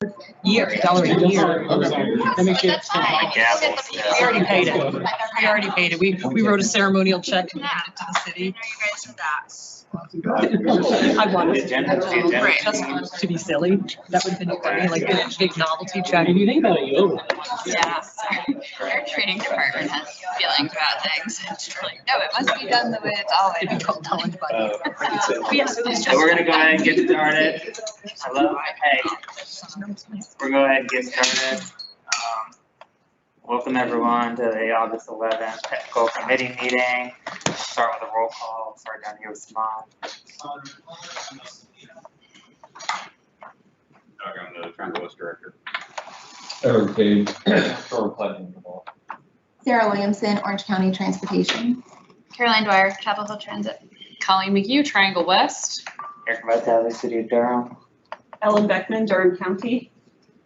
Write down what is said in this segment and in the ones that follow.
$1 a year. That makes you we already paid it. We already paid it. We wrote a ceremonial check and handed it to the city. I wanted to, right, just to be silly. That would have been funny, like a big novelty check. If you think about it, you owe it. Yeah, our training department has feelings about things. It's like, no, it must be done the way it's always. So we're gonna go ahead and get started. Hello, hey. We're going to go ahead and get started. Welcome everyone to the August 11th Technical Committee meeting. Start with a roll call. Start down here with Simon. I'm the Triangle West Director. Eric Page, Shore Platinum. Sarah Williamson, Orange County Transportation. Caroline Dwyer, Capitol Hill Transit. Colleen McHugh, Triangle West. Eric Vitale, City of Durham. Ellen Beckman, Durham County.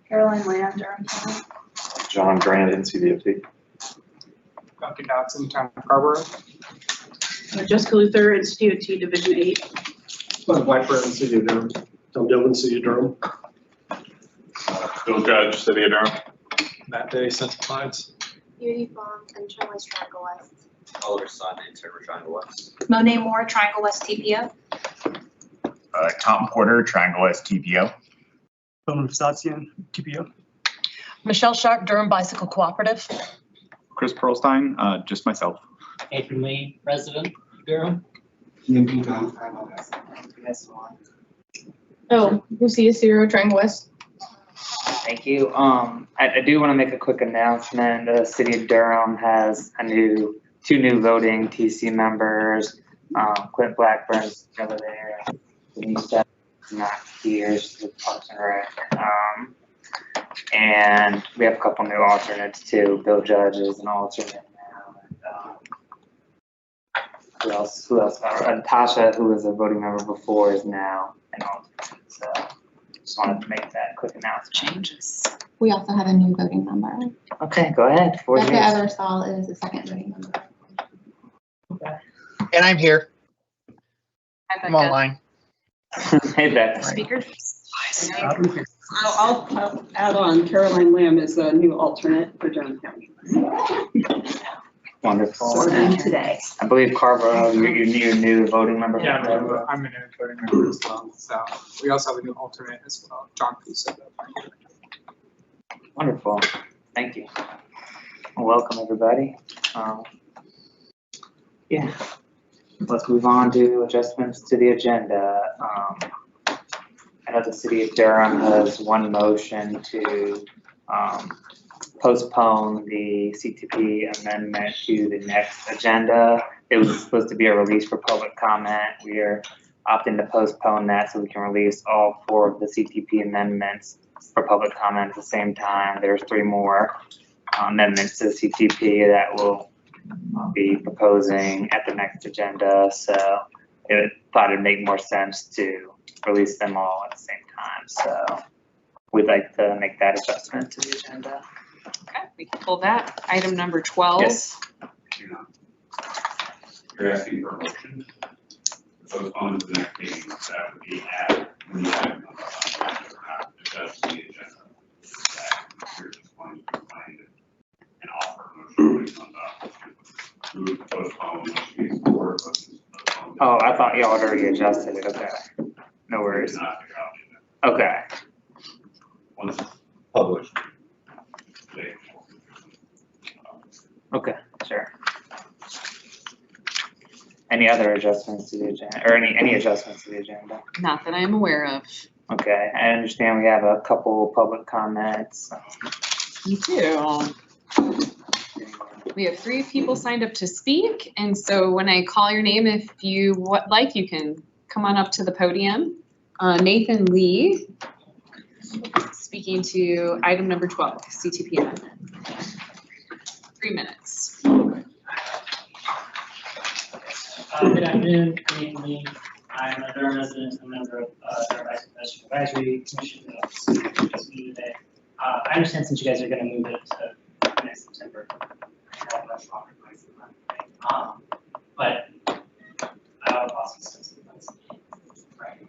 Caroline Lamb, Durham County. John Grant, NCDOT. Dr. Dodson, Town of Scarborough. Jessica Luther, NCDOT Division 8. Glenn Blackburn, City of Durham. Tom Dillon, City of Durham. Bill Judge, City of Durham. Matt Day, Central Pines. Beauty Fong, Central West Triangle West. Oliver Son, Interior Triangle West. Monet Moore, Triangle West TPO. Tom Porter, Triangle West TPO. Bowman Fasatian, TPO. Michelle Sharp, Durham Bicycle Cooperative. Chris Perlstein, just myself. Nathan Lee, resident, Durham. Oh, Lucia Ciro, Triangle West. Thank you. I do want to make a quick announcement. The City of Durham has two new voting TC members. Clint Blackburn's over there. Denise not here. She's with Parks and Rec. And we have a couple new alternates too. Bill Judge is an alternate now. Who else? Tasha, who was a voting member before, is now an alternate. So just wanted to make that quick announcement. Changes. We also have a new voting member. Okay, go ahead. Becca Eversall is the second voting member. Okay. And I'm here. I'm Becca. online. Hey, Beck. Speaker. I'll add on, Caroline Lamb is a new alternate for Durham County. Wonderful. Starting today. I believe Carver, you're new voting member. Yeah, I'm a new voting member as well. So we also have a new alternate as well, John Fuso. Wonderful. Thank you. Well, welcome everybody. Yeah. Let's move on to adjustments to the agenda. I know the City of Durham has one motion to postpone the CTP amendment to the next agenda. It was supposed to be a release for public comment. We are opting to postpone that so we can release all 4 of the CTP amendments for public comment at the same time. There's 3 more amendments to the CTP that we'll be proposing at the next agenda. So I thought it'd make more sense to release them all at the same time. So we'd like to make that adjustment to the agenda. Okay, we can pull that. Item number 12. Yes. You're asking for a motion to postpone to the next meeting. That would be added. When you add adjust the agenda. You're just going to find it and offer a motion based on that. Move to postpone this meeting forward. Oh, I thought y'all had already adjusted it. Okay. No worries. Okay. Once it's published. Okay, sure. Any other adjustments to the agenda, or any adjustments to the agenda? Not that I am aware of. Okay, I understand we have a couple public comments. Me too. We have 3 people signed up to speak, and so when I call your name, if you would like, you can come on up to the podium. Nathan Lee, speaking to item number 12, CTP amendment. 3 minutes. Good afternoon, Nathan Lee. I'm a Durham resident, a member of Durham Bicycle Advisory Commission. Today. I understand since you guys are going to move it to next September. But I'll also spend some months. Right.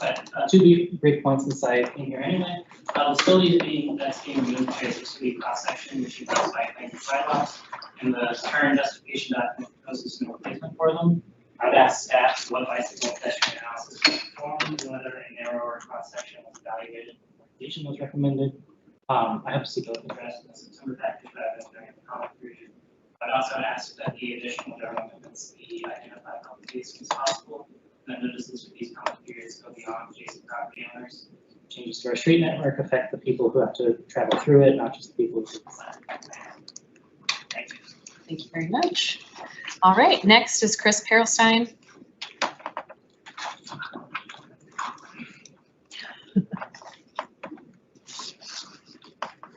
But two brief points inside in here anyway. The facility that's being moved is a street cross section, which involves bike lanes and sidewalks, and the current justification document proposes no replacement for them. I've asked staff what bicycle pedestrian analysis was performed, whether a narrower cross section was evaluated, completion was recommended. I hope to see both addressed in the September package rather than during the comment period. I'd also asked that the additional general amendments be identified on the case as possible. And I notices for these comment periods go beyond adjacent property owners. Changes to our street network affect the people who have to travel through it, not just the people who design it. Thank you. Thank you very much. All right, next is Chris Perlstein.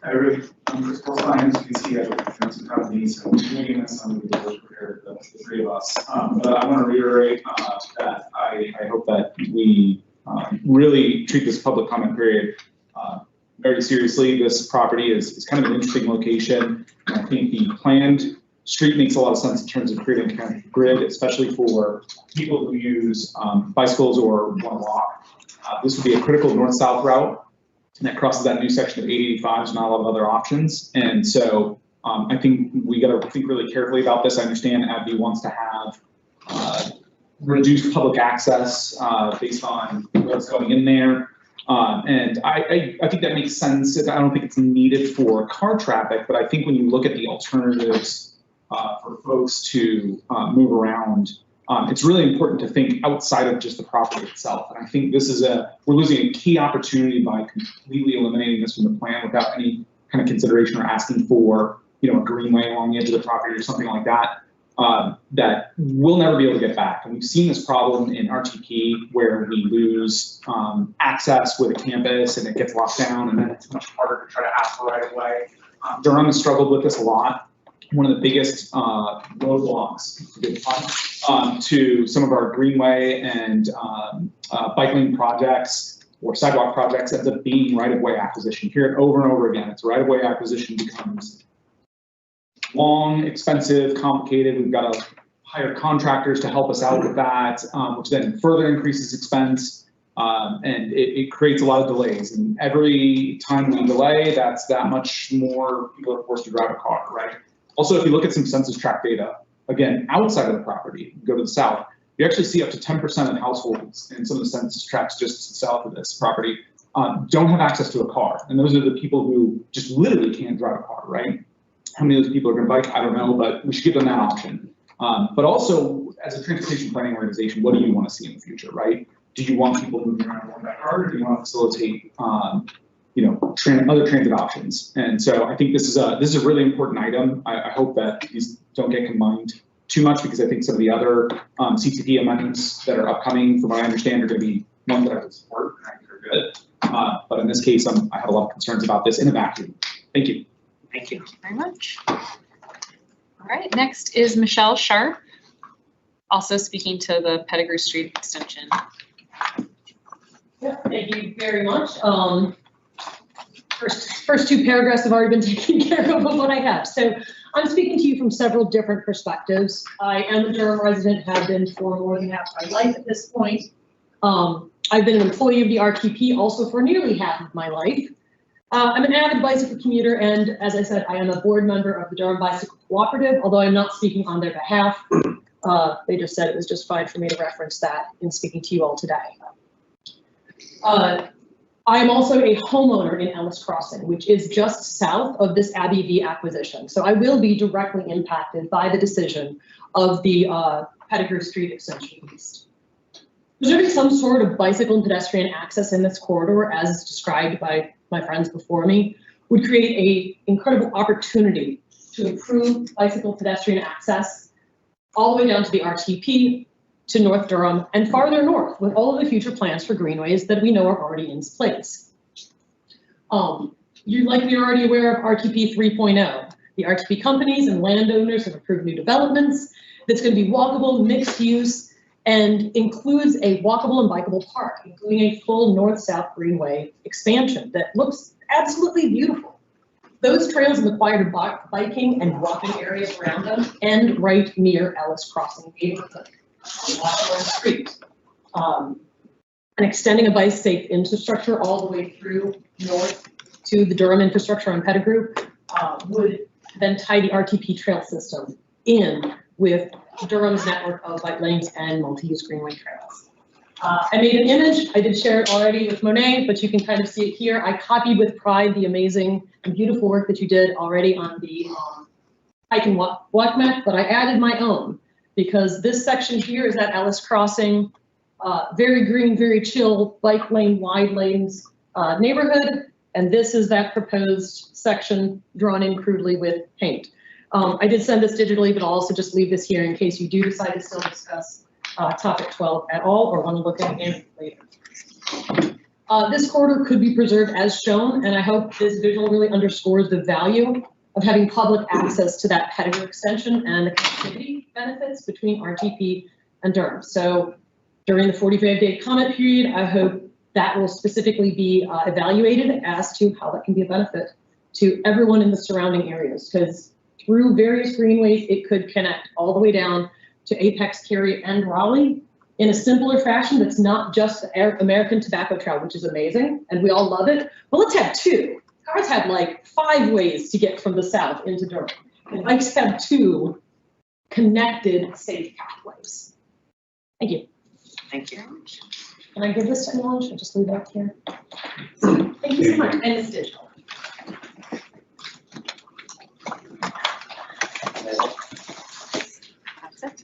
Hi, everybody. I'm Chris Perlstein. As you can see, I've been some companies, so doing this, I'm going to be prepared, the three of us. But I want to reiterate that I hope that we really treat this public comment period very seriously. This property is kind of an interesting location. And I think the planned street makes a lot of sense in terms of creating kind of a grid, especially for people who use bicycles or want to walk. This would be a critical north-south route that crosses that new section of 885. There's not a lot of other options. And so I think we got to think really carefully about this. I understand AbbVie wants to have reduced public access based on what's going in there. And I think that makes sense. I don't think it's needed for car traffic, but I think when you look at the alternatives for folks to move around, it's really important to think outside of just the property itself. And I think this is we're losing a key opportunity by completely eliminating this from the plan without any kind of consideration or asking for, a greenway along the edge of the property or something like that, that we'll never be able to get back. And we've seen this problem in RTP where we lose access with a campus and it gets locked down, and then it's much harder to try to ask for right away. Durham has struggled with this a lot. One of the biggest roadblocks to some of our greenway and bike lane projects or sidewalk projects ends up being right-of-way acquisition. Hear it over and over again. It's right-of-way acquisition becomes long, expensive, complicated. We've got to hire contractors to help us out with that, which then further increases expense. And it creates a lot of delays. And every time we delay, that's that much more people are forced to drive a car, right? Also, if you look at some census tract data, again, outside of the property, go to the south, you actually see up to 10% of households in some of the census tracts just south of this property don't have access to a car. And those are the people who just literally can't drive a car, right? How many of those people are going to bike? I don't know, but we should give them that option. But also, as a transportation planning organization, what do you want to see in the future, right? Do you want people moving around one back car, or do you want to facilitate other transit options? And so I think this is a really important item. I hope that these don't get combined too much, because I think some of the other CTP amendments that are upcoming, from what I understand, are going to be ones that I would support, and I think are good. But in this case, I have a lot of concerns about this in a vacuum. Thank you. Thank you. Thank you very much. All right, next is Michelle Sharp, also speaking to the Pettigrew Street extension. Yeah, thank you very much. First two paragraphs have already been taken care of what I have. So I'm speaking to you from several different perspectives. I am a Durham resident, have been for more than half my life at this point. I've been an employee of the RTP also for nearly half of my life. I'm an avid bicycle commuter, and as I said, I am a board member of the Durham Bicycle Cooperative, although I'm not speaking on their behalf. They just said it was just fine for me to reference that in speaking to you all today. I am also a homeowner in Ellis Crossing, which is just south of this Abbey V acquisition. So I will be directly impacted by the decision of the Pettigrew Street extension east. Preserving some sort of bicycle and pedestrian access in this corridor, as described by my friends before me, would create an incredible opportunity to improve bicycle pedestrian access all the way down to the RTP, to North Durham, and farther north, with all of the future plans for greenways that we know are already in place. You're likely already aware of RTP 3.0. The RTP companies and landowners have approved new developments that's going to be walkable, mixed use, and includes a walkable and bikeable park, including a full north-south greenway expansion that looks absolutely beautiful. Those trails have acquired biking and walking areas around them, and right near Ellis Crossing neighborhood. Street. and extending a bike-safe infrastructure all the way through north to the Durham infrastructure on Pettigrew would then tie the RTP trail system in with Durham's network of bike lanes and multi-use greenway trails. I made an image. I did share it already with Monet, but you can kind of see it here. I copied with pride the amazing and beautiful work that you did already on the hike and walk map, but I added my own because this section here is at Ellis Crossing, very green, very chill, bike lane, wide lanes neighborhood. And this is that proposed section drawn in crudely with paint. I did send this digitally, but I'll also just leave this here in case you do decide to still discuss topic 12 at all or want to look at it later. This corridor could be preserved as shown, and I hope this visual really underscores the value of having public access to that Pettigrew extension and the connectivity benefits between RTP and Durham. So during the 45-day comment period, I hope that will specifically be evaluated as to how that can be a benefit to everyone in the surrounding areas, because through various greenways, it could connect all the way down to Apex, Cary, and Raleigh in a simpler fashion that's not just the American Tobacco Trail, which is amazing, and we all love it. But let's have two. Cars have like 5 ways to get from the south into Durham, and bikes have 2 connected, safe pathways. Thank you. Thank you. Can I give this to anyone? Should I just leave it up here? Thank you so much, and it's digital. That's it.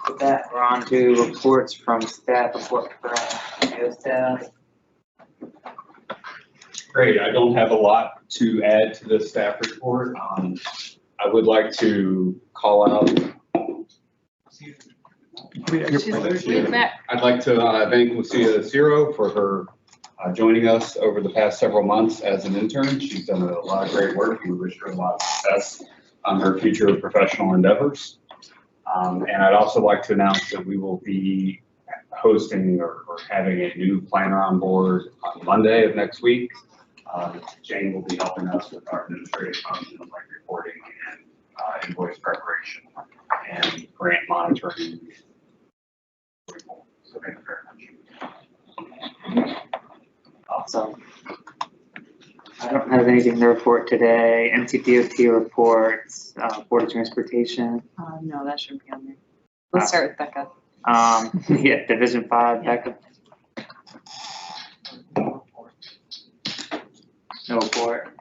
With that, we're on to reports from staff, report from staff. Great, I don't have a lot to add to the staff report. I would like to call out. I'd like to thank Lucia Zero for her joining us over the past several months as an intern. She's done a lot of great work. We wish her a lot of success on her future professional endeavors. And I'd also like to announce that we will be hosting or having a new planner on board on Monday of next week. Jane will be helping us with our administrative functions like reporting and invoice preparation and grant monitoring. So thank you very much. Awesome. I don't have anything to report today. NCDOT reports, Board of Transportation. No, that shouldn't be on there. Let's start with Becca. Yeah, Division 5, Becca. No report.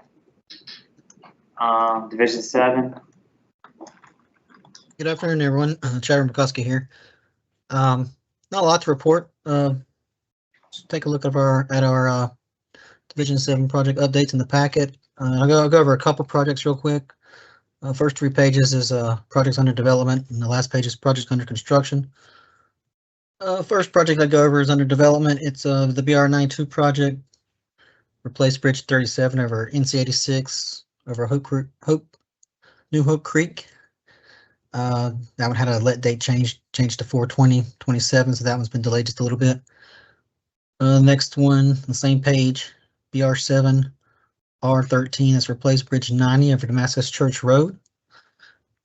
Division 7. Good afternoon, everyone. Chad McCuskey here. Not a lot to report. Just take a look at our Division 7 project updates in the packet. I'll go over a couple projects real quick. First 3 pages is projects under development, and the last page is projects under construction. First project I go over is under development. It's the BR92 project. Replace Bridge 37 over NC 86 over New Hope Creek. That one had a let date change to 4/20/27, so that one's been delayed just a little bit. Next one, the same page, BR7 R13 is replace Bridge 90 over Damascus Church Road.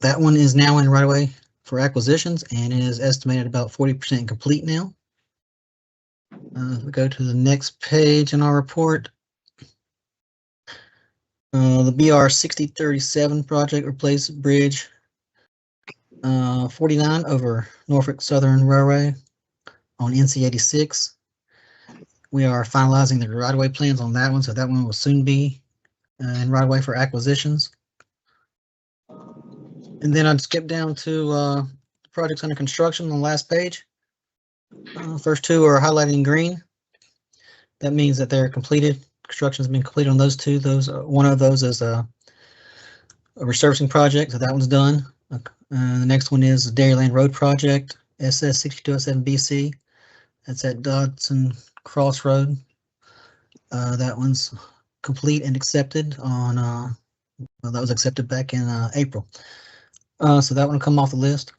That one is now in right away for acquisitions and is estimated about 40% complete now. We go to the next page in our report. The BR 6037 project replace Bridge 49 over Norfolk Southern Railway on NC 86. We are finalizing the right-of-way plans on that one, so that one will soon be in right-of-way for acquisitions. And then I'd skip down to projects under construction on the last page. First 2 are highlighted in green. That means that they're completed. Construction has been completed on those 2. One of those is a resurfacing project, so that one's done. The next one is the Dairyland Road project, SS 6207 BC. That's at Dodson Crossroad. That one's complete and accepted on, well, that was accepted back in April. So that one will come off the list.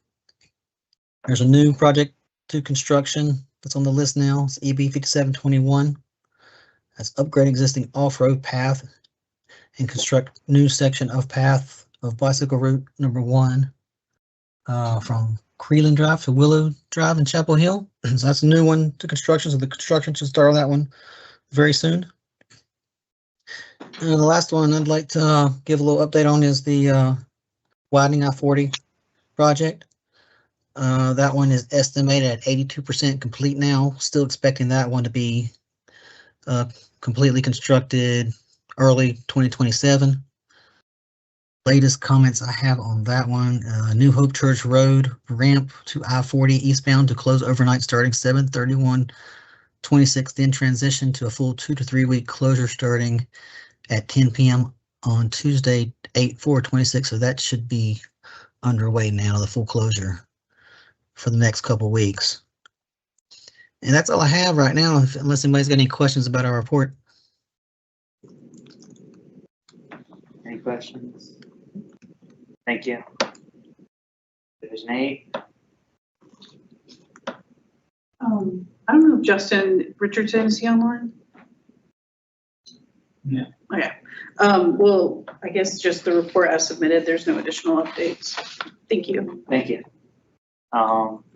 There's a new project to construction that's on the list now. It's EB 5721. That's upgrade existing off-road path and construct new section of path of bicycle route number 1 from Creeland Drive to Willow Drive in Chapel Hill. So that's a new one to construction. So the construction should start on that one very soon. And the last one I'd like to give a little update on is the widening I-40 project. That one is estimated at 82% complete now. Still expecting that one to be completely constructed early 2027. Latest comments I have on that one: New Hope Church Road ramp to I-40 eastbound to close overnight starting 7/31/26, then transition to a full 2 to 3 week closure starting at 10 p.m. on Tuesday, 8/4/26. So that should be underway now, the full closure for the next couple weeks. And that's all I have right now, unless anybody's got any questions about our report. Any questions? Thank you. Division 8. I don't know if Justin Richardson, is he online? Yeah. Okay. Well, I guess just the report as submitted, there's no additional updates. Thank you. Thank you.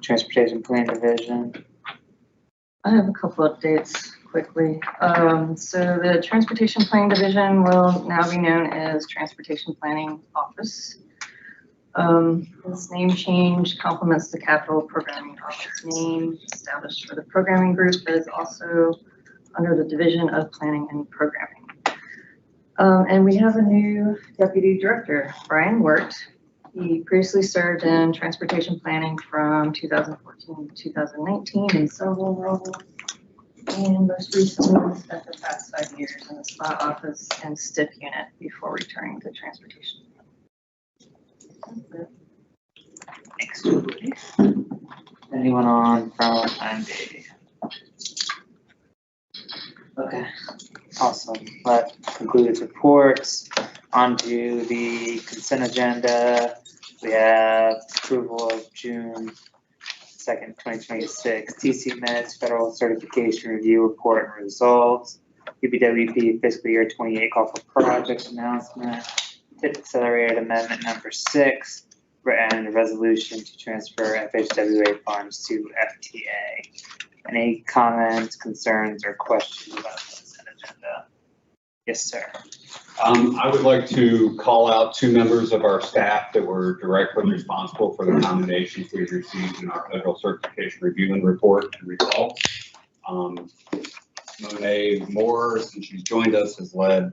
Transportation Plan Division. I have a couple updates quickly. So the Transportation Planning Division will now be known as Transportation Planning Office. This name change complements the Capital Programming Office name established for the programming group that is also under the Division of Planning and Programming. And we have a new Deputy Director, Brian Wirt. He previously served in transportation planning from 2014 to 2019 in several roles, and most recently spent the past 5 years in the SPOT office and STIP unit before returning to transportation. Thanks, Julie. Anyone on from IMD? Okay, awesome. That concludes reports. On to the consent agenda. We have approval of June 2nd, 2026, TC minutes, federal certification review report and results, UPWP fiscal year 28 call for projects announcement, TIP accelerated amendment number 6, and a resolution to transfer FHWA funds to FTA. Any comments, concerns, or questions about the consent agenda? Yes, sir. I would like to call out 2 members of our staff that were directly responsible for the commendations we received in our federal certification review and report and results. Monet Moore, since she's joined us, has led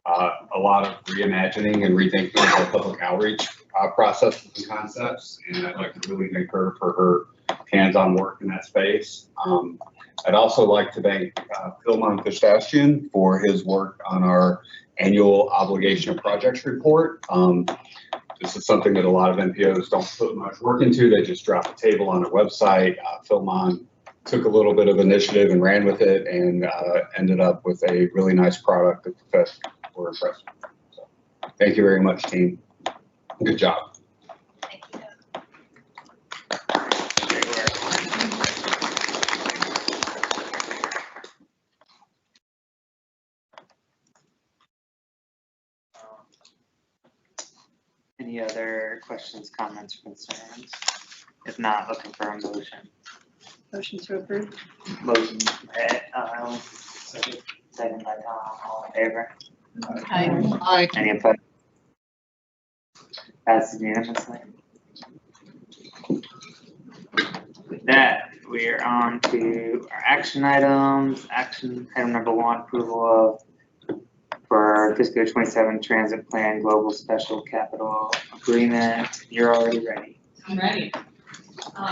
a lot of reimagining and rethinking of our public outreach processes and concepts, and I'd like to really thank her for her hands-on work in that space. I'd also like to thank Philmon Pistachian for his work on our annual obligation of projects report. This is something that a lot of NPOs don't put much work into. They just drop a table on a website. Philmon took a little bit of initiative and ran with it, and ended up with a really nice product that the Fed were impressed with. So, thank you very much, team. Good job. Any other questions, comments, or concerns? If not, looking for a motion. Motion to approve. Motion by Ellen, second by Tom, all in favor? Aye. Any opposed? Passes unanimously. With that, we're on to our action items. Action item number 1, approval of for fiscal year 27 transit plan global special capital agreement. You're already ready. I'm ready.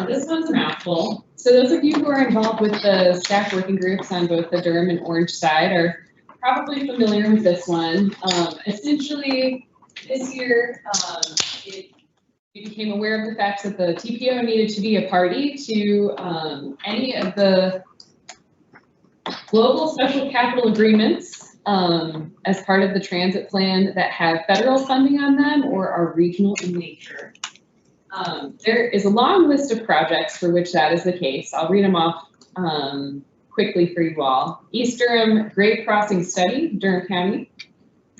This one's a mouthful. So those of you who are involved with the staff working groups on both the Durham and Orange side are probably familiar with this one. Essentially, this year, we became aware of the fact that the TPO needed to be a party to any of the global special capital agreements as part of the transit plan that have federal funding on them or are regional in nature. There is a long list of projects for which that is the case. I'll read them off quickly for you all. East Durham Grade Crossing Study, Durham County.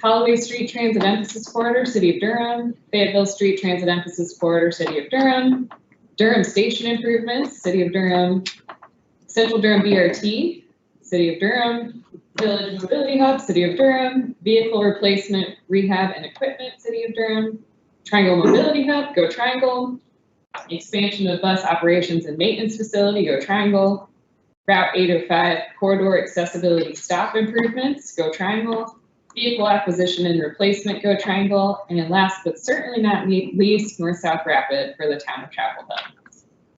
Holloway Street Transit Emphasis Corridor, City of Durham. Fayetteville Street Transit Emphasis Corridor, City of Durham. Durham Station Improvements, City of Durham. Central Durham BRT, City of Durham. Village Mobility Hub, City of Durham. Vehicle Replacement, Rehab and Equipment, City of Durham. Triangle Mobility Hub, Go Triangle. Expansion of Bus Operations and Maintenance Facility, Go Triangle. Route 805 Corridor Accessibility Stop Improvements, Go Triangle. Vehicle Acquisition and Replacement, Go Triangle. And then last but certainly not least, North-South Rapid for the Town of Chapel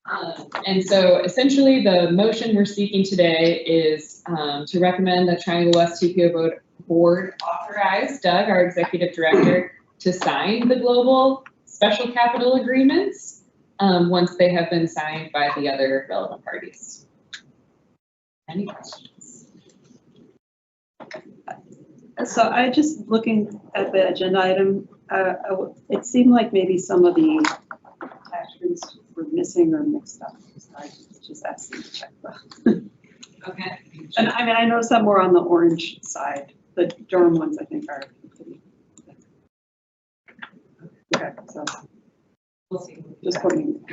Hill. And so essentially the motion we're seeking today is to recommend the Triangle West TPO Board authorize Doug, our Executive Director, to sign the global special capital agreements once they have been signed by the other relevant parties. Any questions? So I just looking at the agenda item, it seemed like maybe some of the attachments were missing or mixed up. So I just asked them to check that. Okay. And I mean, I know some were on the orange side. The Durham ones, I think, are pretty. Okay, so we'll see. Just putting.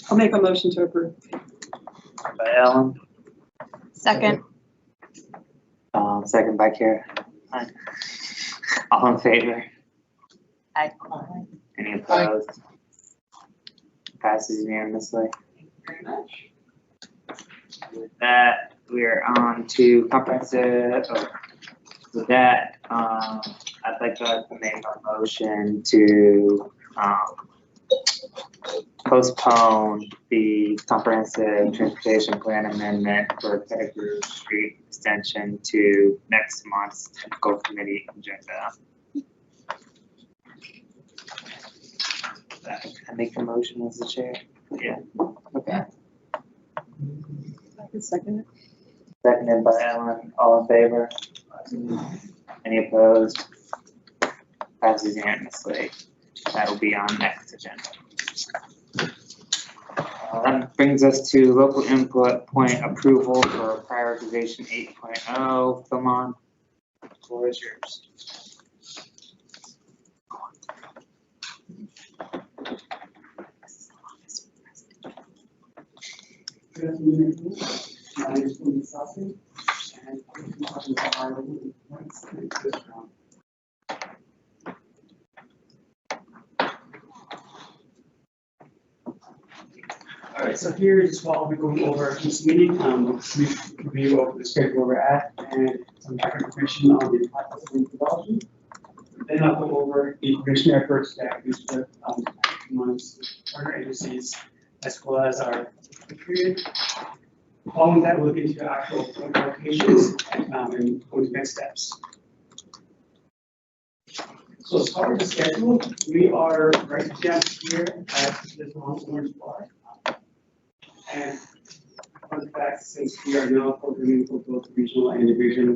I'll make a motion to approve. By Ellen. Second. Second by Kara. All in favor? Aye. Any opposed? Passes unanimously. Thank you very much. With that, we are on to comprehensive. With that, I'd like to make a motion to postpone the comprehensive transportation plan amendment for Pettigrew Street extension to next month's technical committee agenda. I make the motion as the chair. Yeah. Okay. I can second it. Seconded by Ellen. All in favor? Any opposed? Passes unanimously. That'll be on next agenda. That brings us to local input point approval for prioritization 8.0. Come on, the floor is yours. Good afternoon, everyone. My name is Tony Sassi, and I'm talking about our local points in this round. All right, so here is what we're going over this meeting. We review of the schedule where we're at and some background information on the practice of methodology. Then I'll go over the commission efforts that we took amongst partner agencies as well as our period. Following that, we'll get into the actual point allocations and go to next steps. So as far as the schedule, we are right down here at this long orange bar. And fun fact, since we are now programming for both regional and division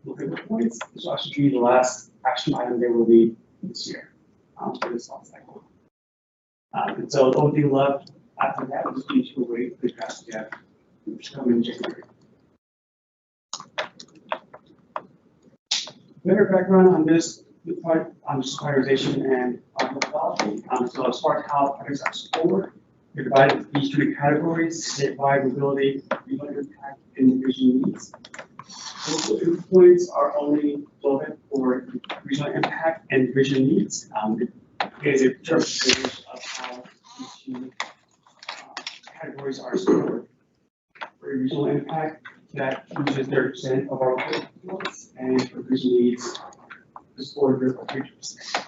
local points, this will actually be the last action item there will be this year for this long cycle. And so the only thing left after that is we need to wait for the draft to get which come in January. Better background on this part on prioritization and methodology. So as far as how projects are scored, they're divided into these three categories: statewide mobility, regional impact, and division needs. Local points are only relevant for regional impact and division needs. It is a percentage of how these two categories are scored. For regional impact, that uses 30% of our points, and for division needs, the score group of 50%.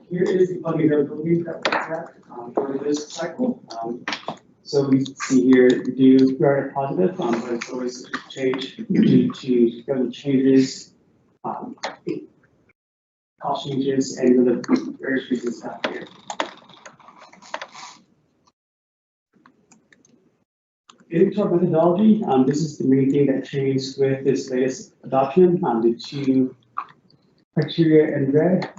Here is the funding availability that we have for this cycle. So we see here we are positive, but it's always subject to change due to government changes, cost changes, and the various reasons out here. Getting to our methodology, this is the main thing that changed with this latest adoption. The two criteria in red,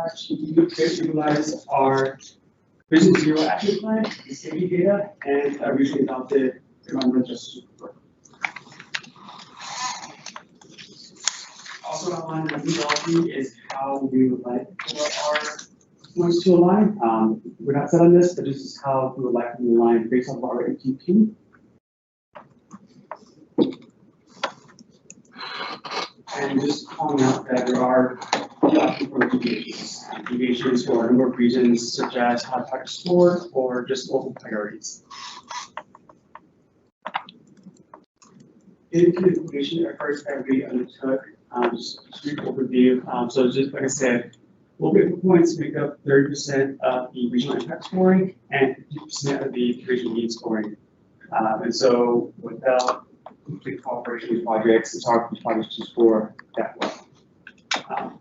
actually utilize our Vision Zero action plan, the city data, and originally adopted remember just. Also outlined in the methodology is how we would like for our points to align. We're not set on this, but this is how we would like to align based on our ATP. And just calling out that there are deviations. Deviations for a number of reasons, such as how to score or just local priorities. In the implementation efforts that we undertook, just a brief overview. So just like I said, local points make up 30% of the regional impact scoring and 50% of the regional need scoring. And so without complete cooperation with projects, it's hard for projects to score that well.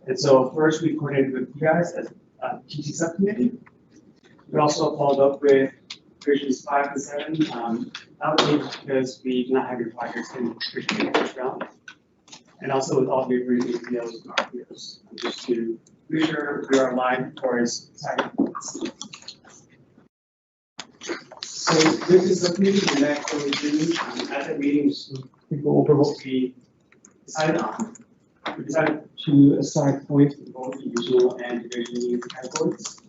And so first we coordinated with you guys as a TC subcommittee. We also followed up with versions 5 and 7, nowadays because we do not have your projects in the first round. And also with all the agreed APOs and RPOs, just to make sure we are aligned towards second points. So this is the meeting the next what we do at the meetings. We go over what we decided on. We decided to assign points for both the regional and division needs categories,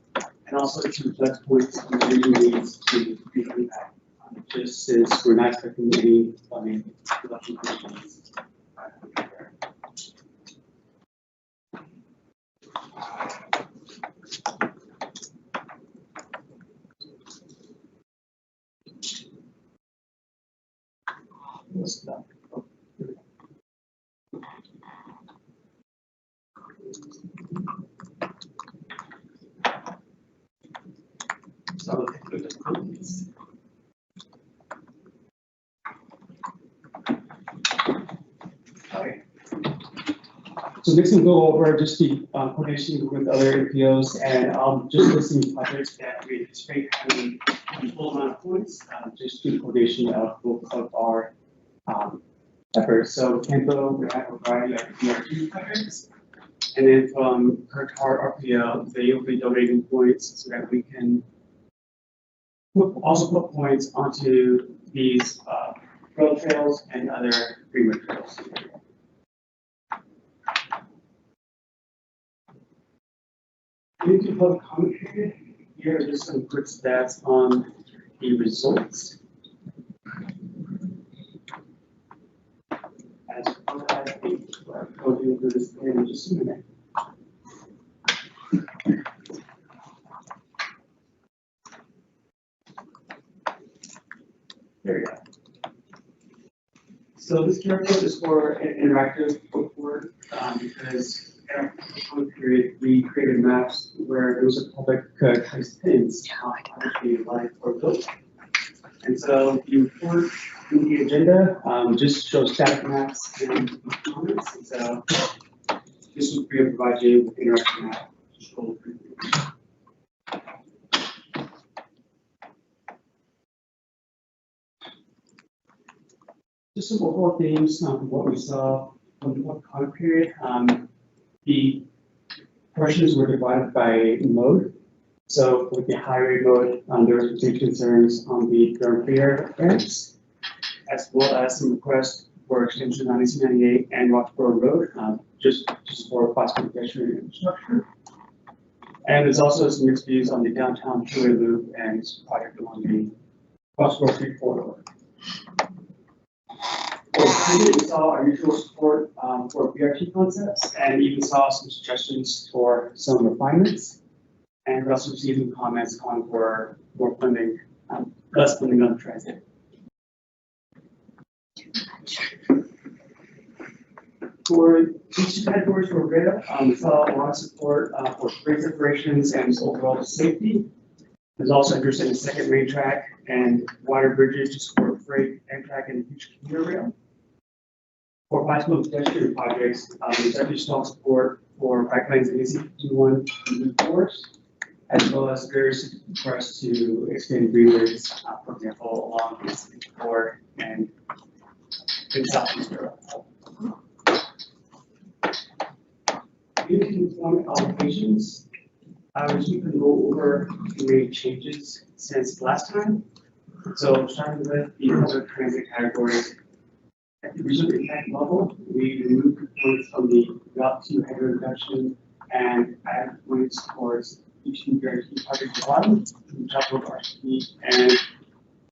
and also to reflect points on the regional needs to be impact. Just since we're not expecting any funding production conditions. So next we'll go over just the coordination with other APOs and just listing projects that we anticipate having a full amount of points, just to coordination of both of our efforts. So Campo, we have a variety of ERG projects, and then from her RPO, they will be donating points so that we can also put points onto these rail trails and other freeway trails. Into public comment period, here are just some quick stats on the results. As well as I'll go through this in just a minute. There we go. So this QR code is for an interactive bookboard because in our public period we created maps where there was a public could place pins on the live or book. And so the report in the agenda just shows static maps and comments. And so this would provide you with interactive map to scroll through. Just some overall themes from what we saw from the public comment period. The questions were divided by mode. So with the highway mode, there were some concerns on the Durham Fair events, as well as some requests for extension on 1998 and Roxborough Road, just for possible pedestrian infrastructure. And there's also some mixed views on the downtown Freeway Loop and project along the Roxborough Street corridor. We saw our usual support for BRT concepts and even saw some suggestions for some refinements. And we also received some comments calling for more funding, less funding on transit. For each categories for rail, we saw a lot of support for freight separations and overall safety. There's also interest in the second main track and wider bridges to support freight, Amtrak, and future commuter rail. For bicycle pedestrian projects, there's actually strong support for bike lanes in AC51 and 4s, as well as various requests to extend greenways, for example, along AC54 and in Southeast Europe. In employment obligations, we can go over the main changes since last time. So starting with the other transit categories, at the regional impact level, we removed points from the route to header reduction and added points towards each new guarantee project at the bottom, the top of RTP and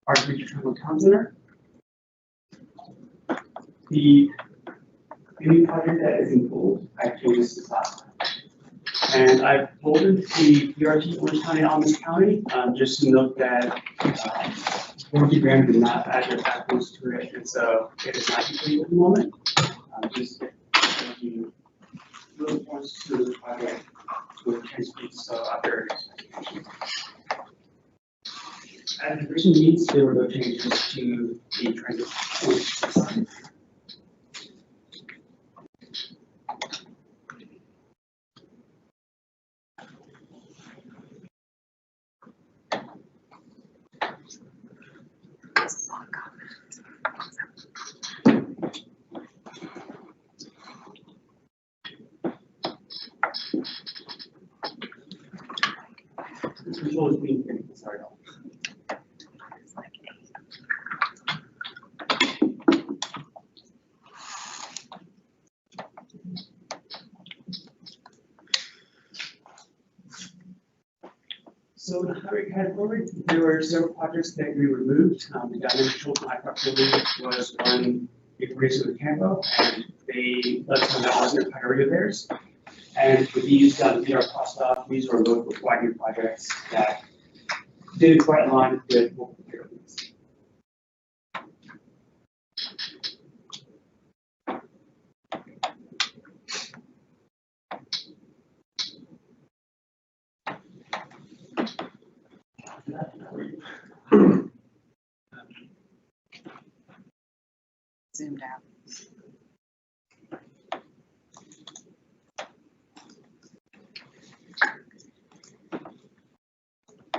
RTP Triangle Town Center. The new project that is in bold, I changed this last time. And I've bolded the BRT Orange County and Almas County, just to note that Dorothy Graham did not add their backwards to it, and so it is not complete at the moment. Just making little points to the project with transport, so other expectations. As the division needs, there were no changes to the transit points design. This visual is being finished, sorry. So in the highway category, there were several projects that we removed. The dynamic children property was one integration with Campo, and they let us know that wasn't a priority of theirs. And with these, these are crossed off. These were local widening projects that didn't quite align with what we were doing. Zoomed out.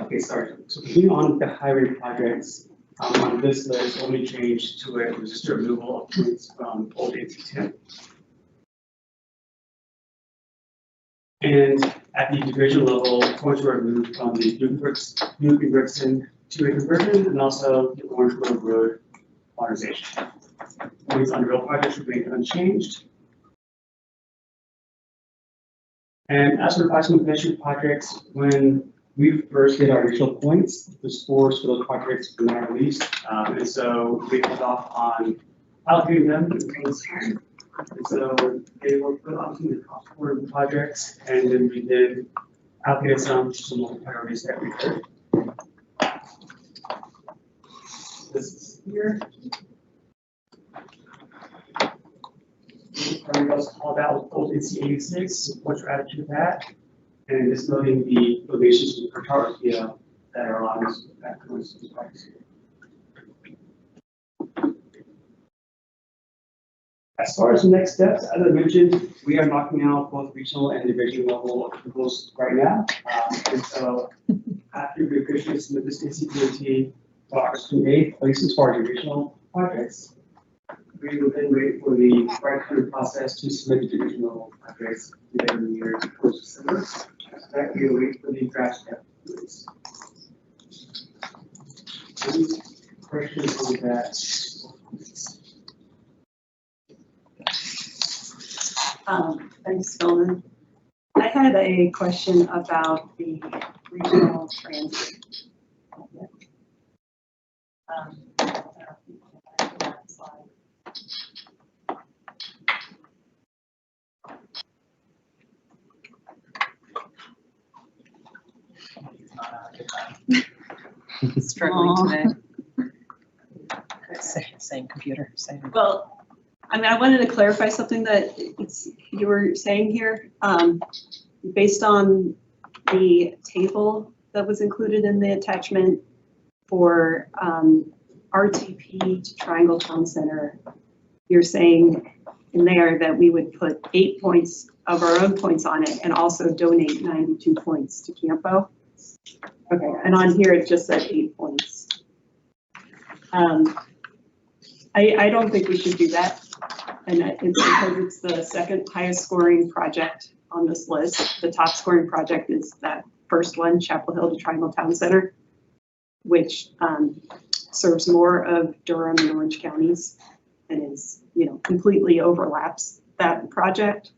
Okay, sorry. So continuing on with the highway projects, on this list, only change to it was just a removal of points from old AC10. And at the division level, points were removed from the Newton-Brixton two-way conversion and also the Orange Grove Road modernization. Points on rail projects remained unchanged. And as for maximum completion projects, when we first did our initial points, the scores for those projects were not released, and so we held off on allocating them to the points. And so they were put onto the top four of the projects, and then we did allocate some to some more priorities that we could. This is here. Priority was called out old NC 86. What's your attitude to that? And just noting the donations for Target that are allowing us to back towards these projects. As far as the next steps, as I mentioned, we are knocking out both regional and division level approvals right now. And so after we officially submit this to CPOT for August 28th, at least as far as regional projects, we will then wait for the right kind of process to submit the division level projects later in the year towards December. After that, we will wait for the draft step. Any questions on that? Thanks, Philman. I had a question about the regional transit. Struggling today. Same computer, same. Well, I mean, I wanted to clarify something that you were saying here. Based on the table that was included in the attachment for RTP to Triangle Town Center, you're saying in there that we would put 8 points of our own points on it and also donate 92 points to Campo. Okay, and on here it just said 8 points. I don't think we should do that. And it's because it's the second highest scoring project on this list. The top scoring project is that first one, Chapel Hill to Triangle Town Center. which serves more of Durham and Orange counties and is, completely overlaps that project.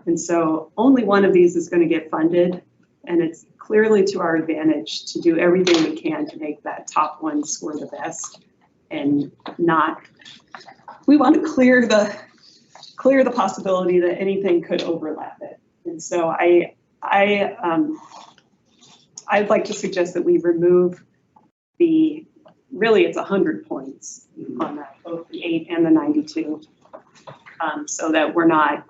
And so only one of these is going to get funded, and it's clearly to our advantage to do everything we can to make that top one score the best and not, we want to clear the possibility that anything could overlap it. And so I'd like to suggest that we remove really it's 100 points on that, both the 8 and the 92, so that we're not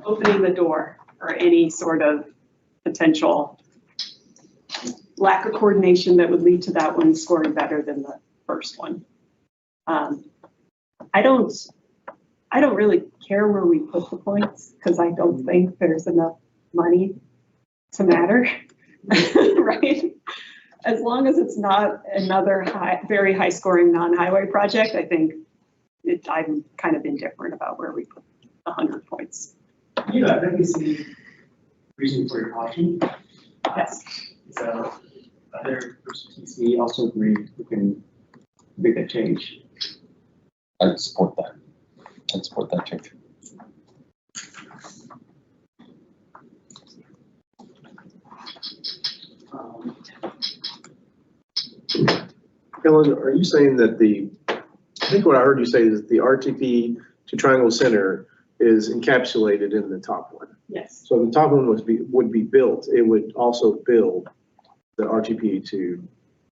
opening the door for any sort of potential lack of coordination that would lead to that one scoring better than the first one. I don't really care where we put the points because I don't think there's enough money to matter, right? As long as it's not another very high scoring non-highway project, I think I'm kind of indifferent about where we put the 100 points. Yeah, let me see reason for your caution. Yes. So other TC also agree we can make that change. I'd support that. I'd support that change. Ellen, are you saying that I think what I heard you say is that the RTP to Triangle Center is encapsulated in the top one? Yes. So the top one would be built, it would also build the RTP to.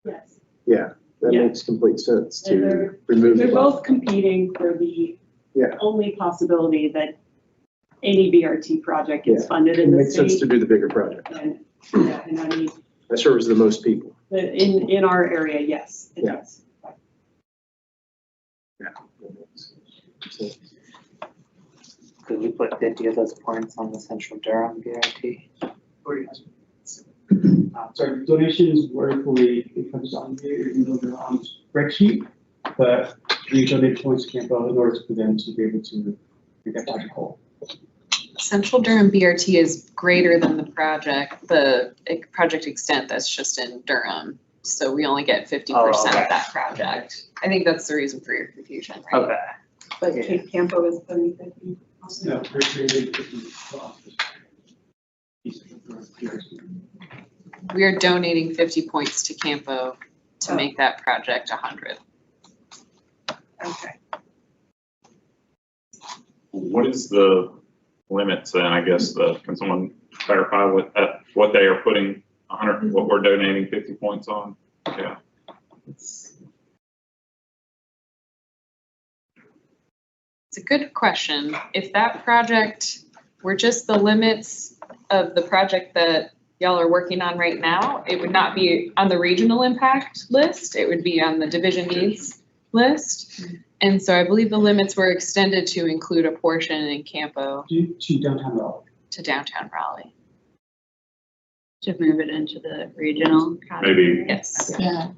Yes. Yeah, that makes complete sense to remove. They're both competing for the only possibility that any BRT project gets funded in the state. It makes sense to do the bigger project. And I mean. That serves the most people. In our area, yes, it does. Yeah. Could we put 50 of those points on the Central Durham BRT? Sorry, donations were fully encompassed on here, even though they're on the spreadsheet, but we donate points to Campo in order for them to be able to make that project whole. Central Durham BRT is greater than the project extent that's just in Durham. So we only get 50% of that project. I think that's the reason for your confusion, right? Okay. But Campo is 30-50. No, they're created 50. We are donating 50 points to Campo to make that project 100. Okay. What is the limits then? I guess can someone clarify what they are putting 100, what we're donating 50 points on? Yeah. It's a good question. If that project were just the limits of the project that y'all are working on right now, it would not be on the regional impact list. It would be on the division needs list. And so I believe the limits were extended to include a portion in Campo. To downtown Raleigh. To downtown Raleigh. To move it into the regional category. Maybe. Yes. Yeah.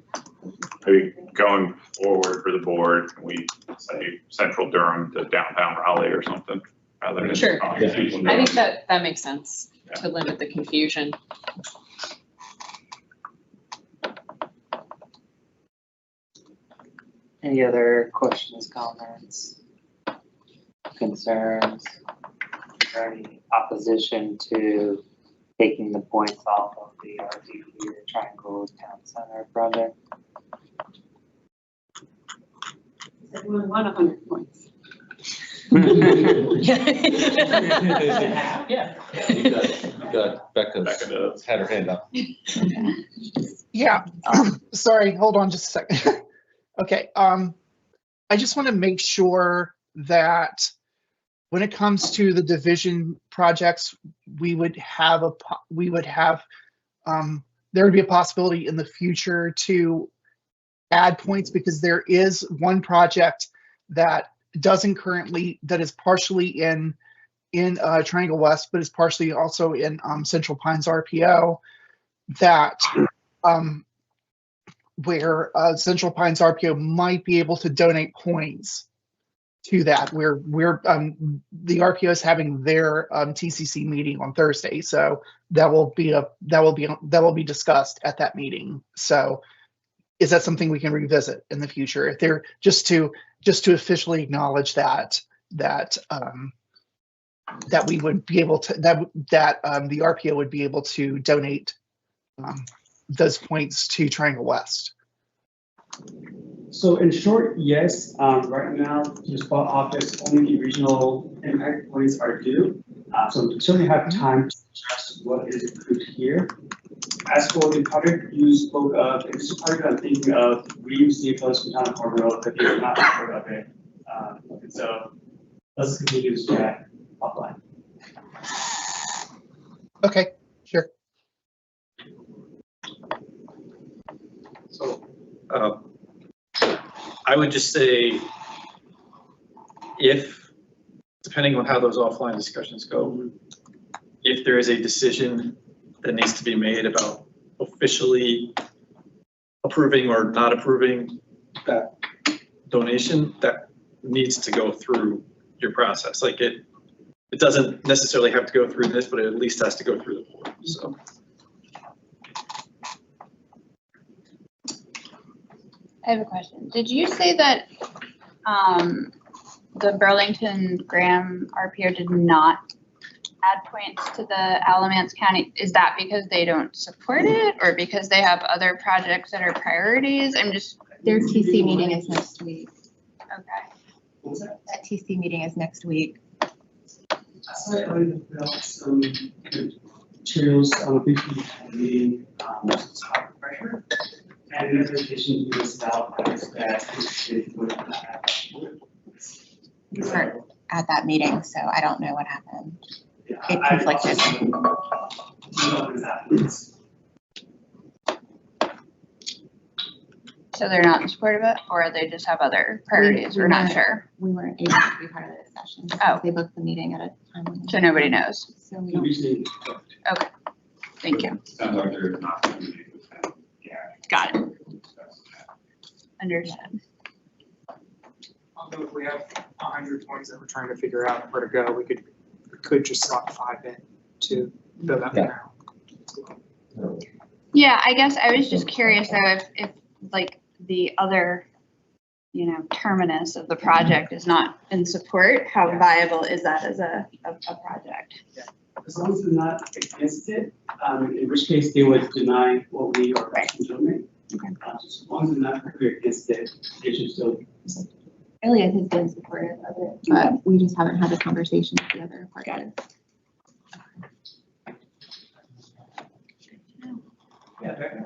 Maybe going forward for the board, can we say Central Durham to downtown Raleigh or something? Rather than Sure. I think that makes sense to limit the confusion. Any other questions, comments, concerns, or any opposition to taking the points off of the RTP or Triangle Town Center project? Everyone want 100 points. Yeah. You got Becca's had her hand up. Yeah, sorry, hold on just a second. Okay, I just want to make sure that when it comes to the division projects, there would be a possibility in the future to add points, because there is one project that is partially in Triangle West, but is partially also in Central Pines RPO, that where Central Pines RPO might be able to donate points to that. Where the RPO is having their TCC meeting on Thursday, so that will be discussed at that meeting. So is that something we can revisit in the future? If they're just to officially acknowledge that we would be able to, that the RPO would be able to donate those points to Triangle West. So in short, yes, right now, to spot objects, only the regional impact points are due. So we certainly have time to adjust what is approved here. As for the project you spoke of, it's a project I'm thinking of, Reeves, Nepos, and Town of Cornwall, but they're not part of it. And so let's continue to chat offline. Okay, sure. So I would just say, if, depending on how those offline discussions go, if there is a decision that needs to be made about officially approving or not approving that donation, that needs to go through your process. Like it doesn't necessarily have to go through this, but it at least has to go through the board. So. I have a question. Did you say that the Burlington Graham RPO did not add points to the Alamance County? Is that because they don't support it or because they have other projects that are priorities? I'm just. Their TC meeting is next week. Okay. That TC meeting is next week. I already built some materials on a briefly meeting, top pressure. And the presentation you listed out is that We weren't at that meeting, so I don't know what happened. It conflicted. So they're not in support of it, or they just have other priorities? We're not sure. We weren't able to be part of the discussion. Oh. They booked the meeting at a time. So nobody knows. So we don't. Okay. Thank you. Sounds like there's not going to be. Got it. Understood. Although if we have 100 points that we're trying to figure out where to go, we could just slot 5 in to build up now. Yeah, I guess I was just curious though if like the other, terminus of the project is not in support, how viable is that as a project? Yeah. As long as they're not against it, in which case they would deny what we are asking to donate. Okay. As long as they're not against it, they should still. Elliot has been supportive of it, but we just haven't had the conversation with the other partners. Yeah.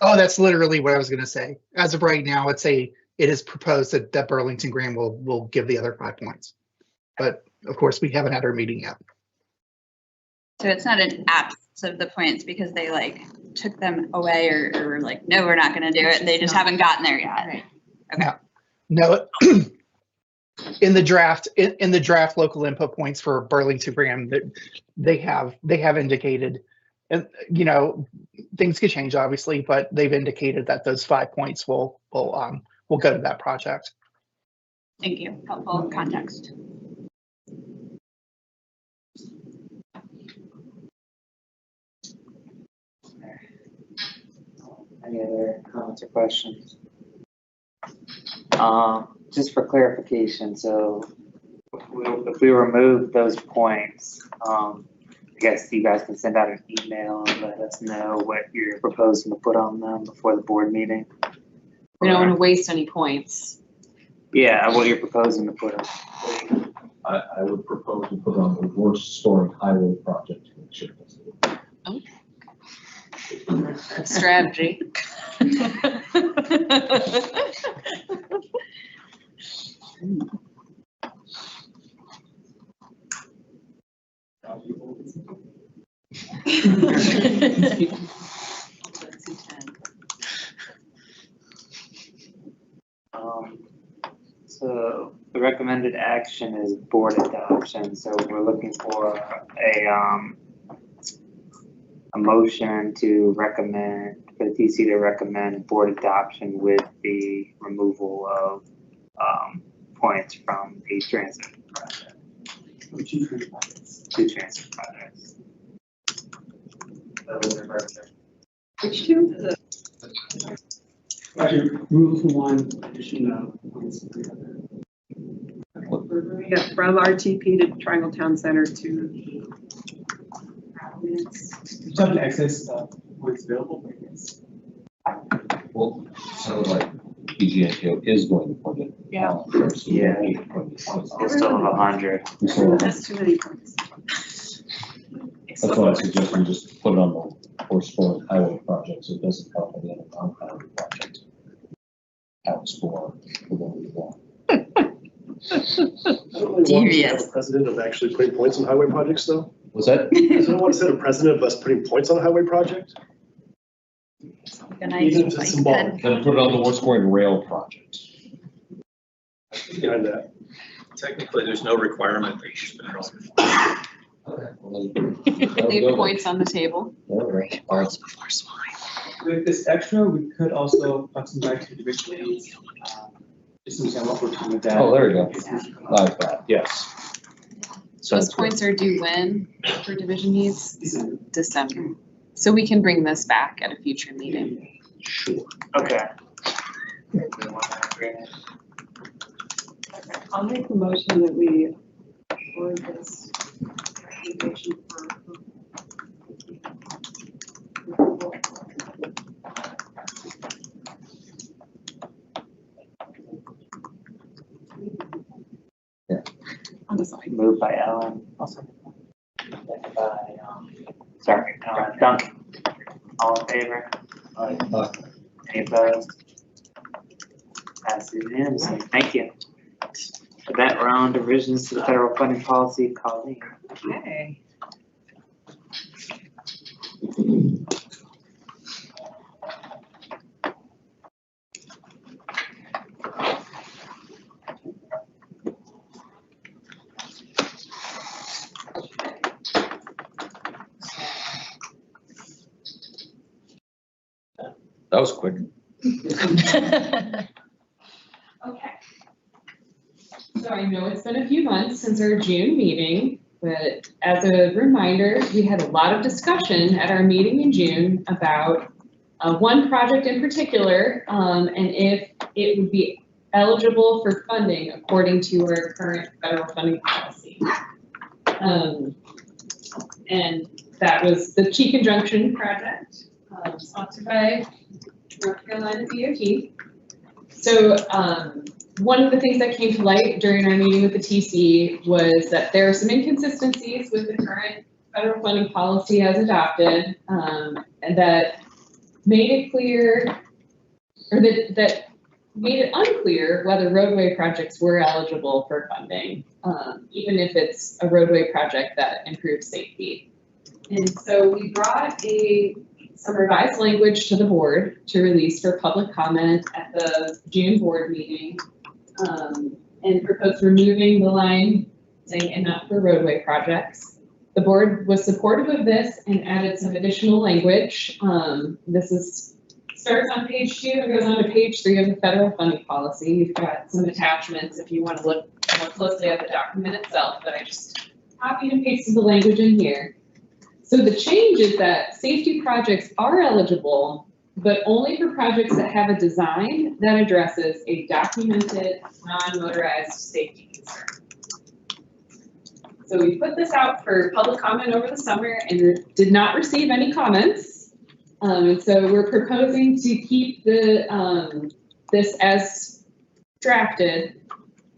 Oh, that's literally what I was going to say. As of right now, it is proposed that Burlington Graham will give the other 5 points. But of course, we haven't had our meeting yet. So it's not an absence of the points because they took them away or were like, no, we're not going to do it. They just haven't gotten there yet. Right. Okay. No. In the draft local input points for Burlington Graham, they have indicated, and things could change obviously, but they've indicated that those 5 points will go to that project. Thank you. Helpful context. Any other comments or questions? Just for clarification, so if we remove those points, I guess you guys can send out an email and let us know what you're proposing to put on them before the board meeting. We don't want to waste any points. Yeah, what you're proposing to put on. I would propose to put on the worst historic highway project to make sure that's it. Oh. Strategy. So the recommended action is board adoption. So we're looking for a motion to recommend, for the TC to recommend board adoption with the removal of points from the transit project. Two transit projects. Which two? Actually, remove one addition of points to the other. Yeah, from RTP to Triangle Town Center to the Alamance. You have an excess points available, but yes. Well, so like PGNTO is going to put it. Yeah. First, Yeah. That's We'll still have 100. That's too many points. why I suggest we just put it on the four-story highway project, so it doesn't help any other non-highway project. Counts for what we want. Devious. Precedent of actually putting points on highway projects, though? Was that? I don't want to set a precedent of us putting points on a highway project. A nice Even if it's symbolic. Then put it on the West Point Rail project. Behind that. Technically, there's no requirement that you spend it all. Leave points on the table. Birds before swine. With this extra, we could also plug some back to the division aids. Just to understand what we're doing with that. Oh, there you go. Like that, yes. Those points are due when for division needs? December. December. So we can bring this back at a future meeting. Sure. Okay. I'll make the motion that we forward this recommendation for approval. On the side. Moved by Ellen. Second by, Duncan. All in favor? Any opposed? Passes unanimously. Thank you. With that, we're on to revisions to the federal funding policy. Colleen. Okay. That was quick. Okay. So I know it's been a few months since our June meeting, but as a reminder, we had a lot of discussion at our meeting in June about one project in particular, and if it would be eligible for funding according to our current federal funding policy. And that was the Cheek Junction project, sponsored by North Carolina DOT. So one of the things that came to light during our meeting with the TC was that there are some inconsistencies with the current federal funding policy as adopted, and that made it clear, or that made it unclear whether roadway projects were eligible for funding, even if it's a roadway project that improves safety. And so we brought some revised language to the board to release for public comment at the June board meeting, and proposed removing the line saying and not for roadway projects. The board was supportive of this and added some additional language. Starts on page 2 and goes on to page 3 of the federal funding policy. You've got some attachments if you want to look more closely at the document itself, but I just copied and pasted the language in here. So the change is that safety projects are eligible, but only for projects that have a design that addresses a documented non-motorized safety concern. So we put this out for public comment over the summer and did not receive any comments. And so we're proposing to keep this as drafted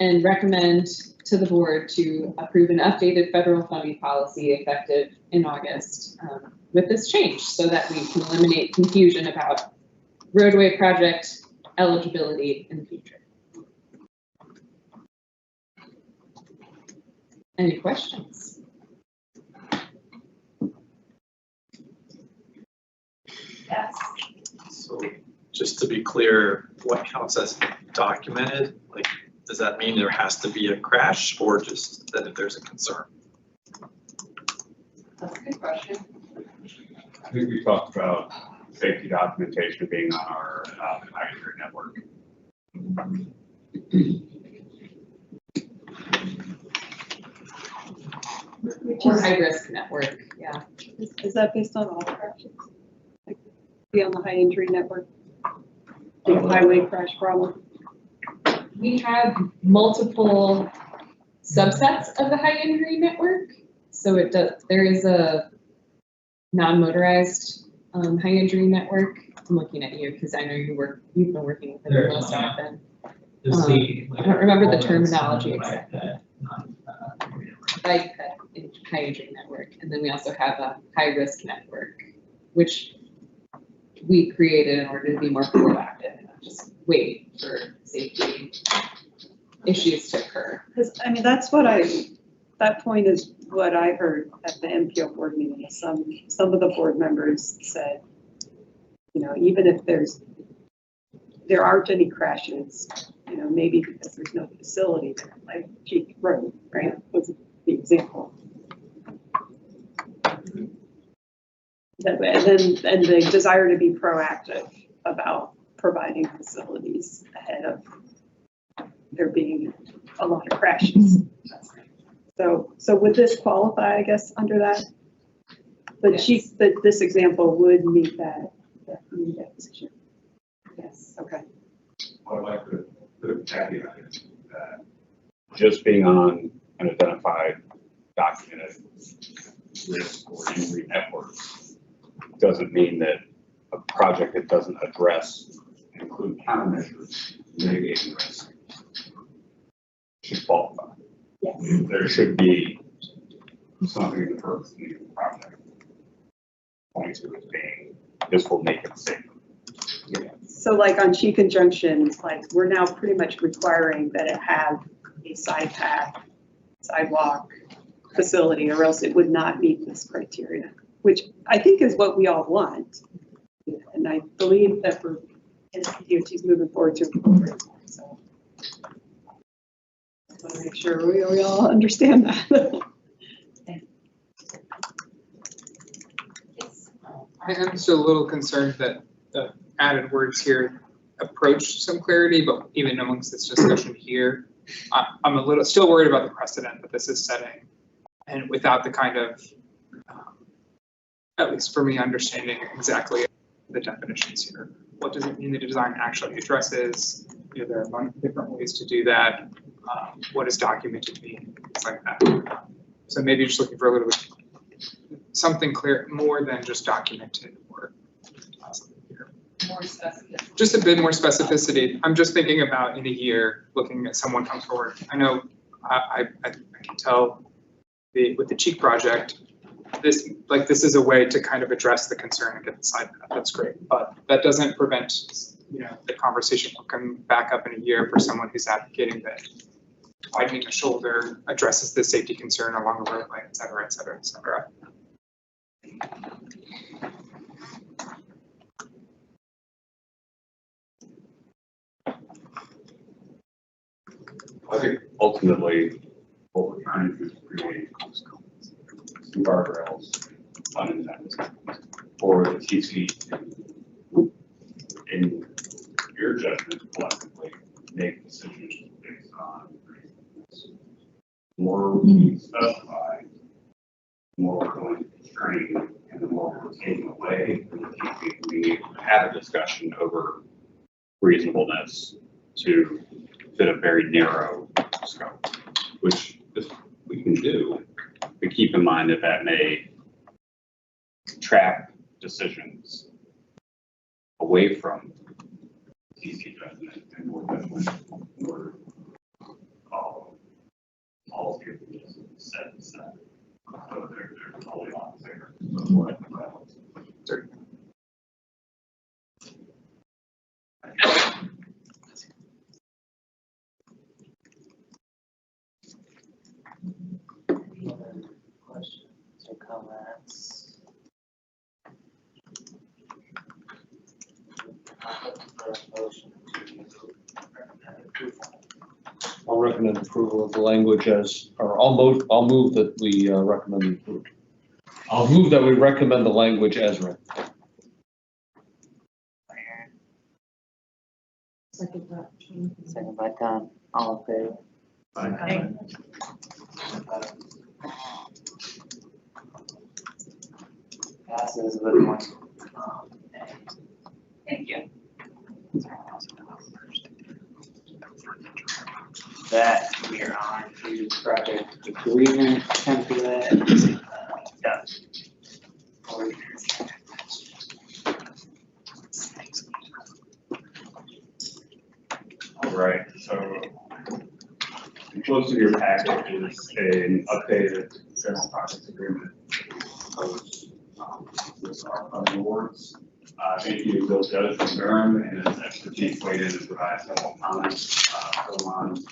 and recommend to the board to approve an updated federal funding policy effective in August with this change so that we can eliminate confusion about roadway project eligibility in the future. Any questions? Yes. So just to be clear, what counts as documented? Like, does that mean there has to be a crash or just that if there's a concern? That's a good question. I think we talked about safety documentation being on our high-risk network. Or high risk network, yeah. Is that based on all crashes? Like, be on the high injury network? big highway crash problem? We have multiple subsets of the high injury network. So it does, there is a non-motorized high injury network. I'm looking at you because I know you've been working with it most often. I don't remember the terminology exactly. Bike high injury network. And then we also have a high risk network, which we created in order to be more proactive and not just wait for safety issues to occur. Because, I mean, that's what that point is what I heard at the MPO board meeting. Some of the board members said, you know, even if there aren't any crashes, you know, maybe because there's no facility there, like Cheek Road, right, was the example. And the desire to be proactive about providing facilities ahead of there being a lot of crashes. So would this qualify, I guess, under that? But yes. This example would meet that position. Yes, okay. I'd like to put a caveat in that just being on an identified documented risk or injury network doesn't mean that a project that doesn't address and include countermeasures mitigating risk should qualify. Yes. There should be something in the first project pointing to as being, this will make it safer. Yeah. So like on Cheek Junction, like we're now pretty much requiring that it have a side path, sidewalk facility, or else it would not meet this criteria, which I think is what we all want. And I believe that for DOT's moving forward to incorporate that. So I want to make sure we all understand that. I'm still a little concerned that the added words here approach some clarity, but even amongst this discussion here, I'm still worried about the precedent that this is setting, and without the kind of, at least for me, understanding exactly the definitions here. What does it mean that a design actually addresses? You know, there are different ways to do that. What does documented mean? Things like that. So maybe just looking for a little bit something clear, more than just documented or something here. More specific. Just a bit more specificity. I'm just thinking about in a year, looking at someone comes forward. I know I can tell with the Cheek project, this is a way to kind of address the concern and get the side path. That's great, but that doesn't prevent, you know, the conversation from coming back up in a year for someone who's advocating that widening a shoulder addresses the safety concern along the roadway, et cetera, et cetera, et cetera. I think ultimately what we're trying to do is create some guardrails, unintended, for the TC to, in your judgment, collectively make decisions based on reasons. The more we specify, the more we're going to constrain, and the more we're taking away from the TC, we have a discussion over reasonableness to fit a very narrow scope, which we can do, but keep in mind that that may trap decisions away from TC judgment and more judgment or all of your set. So they're totally on there. Questions or comments? I'll recommend approval of the language as, or I'll move that we recommend approval. I'll move that we recommend the language as written. Second by Tom. All in favor? Aye. Passes with one. Thank you. that, we are on to project agreement template. Done. All right, so close to your packet is an updated general project agreement. Proposed with our funding awards. Thank you to Bill Judge from Durham and his expertise weighed in and provided several comments. Philmon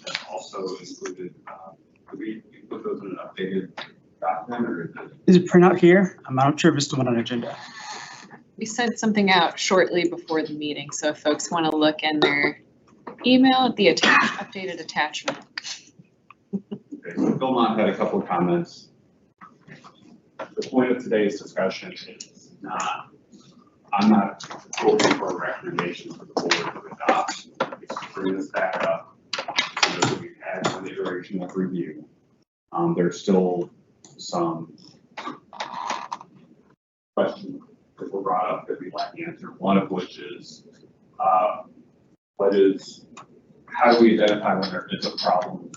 has also included, could we put those in an updated document or Is it printout here? I'm not sure if it's the one on the agenda. We sent something out shortly before the meeting, so if folks want to look in their email at the updated attachment. Okay, so Philmon had a couple of comments. The point of today's discussion is not, I'm not looking for a recommendation for the board to adopt. It's to bring this back up so that we've had one iteration of review. There's still some questions that were brought up that we'd like to answer. One of which is, how do we identify when there is a problem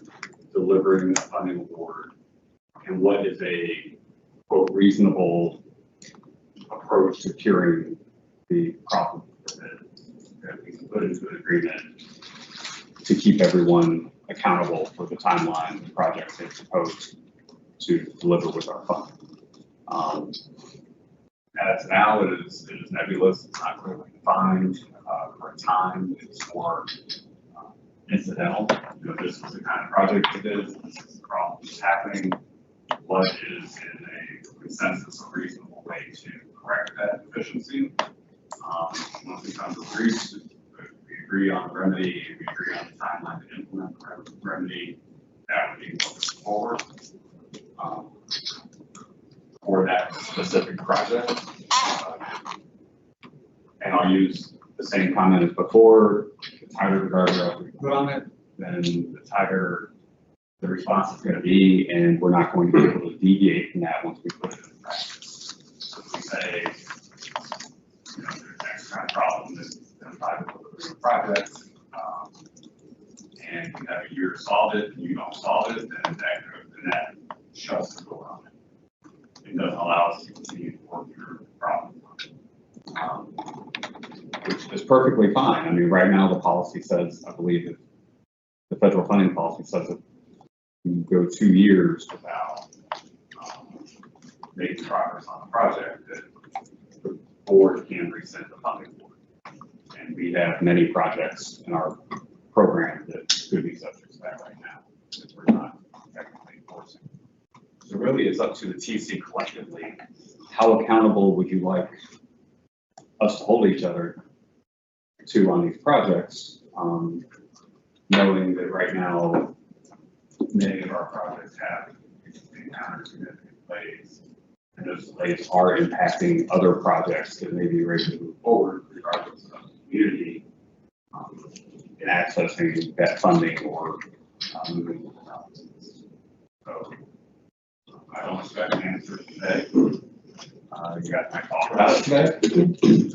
delivering a funding award? And what is a quote reasonable approach to curing the problem that we can put into an agreement to keep everyone accountable for the timeline the projects they're supposed to deliver with our funding. As now, it is nebulous, it's not clearly defined for a time, it's more incidental. You know, this is the kind of project it is, this is the problem that's happening. What is in a consensus or reasonable way to correct that deficiency? Once we come to agreement, we agree on the remedy, we agree on the timeline to implement the remedy, that would be moving forward for that specific project. And I'll use the same comment as before. The tighter the guardrail we put on it, then the tighter the response is going to be, and we're not going to be able to deviate from that once we put it in practice. So if we say, you know, there's X kind of problem that's identified with the project, and you have a year to solve it, and you don't solve it, then that shuts the door on it. It doesn't allow us to continue to work through the problem, which is perfectly fine. I mean, right now the policy says, I believe that the federal funding policy says that you go 2 years without making progress on the project, that the board can rescind the funding board. And we have many projects in our program that could be subject to that right now, that we're not technically enforcing. So really it's up to the TC collectively. How accountable would you like us to hold each other to on these projects, knowing that right now many of our projects have encountered significant delays, and those delays are impacting other projects that may be ready to move forward regardless of the community in accessing that funding or moving to development. So I don't expect an answer today. You guys might talk about it today.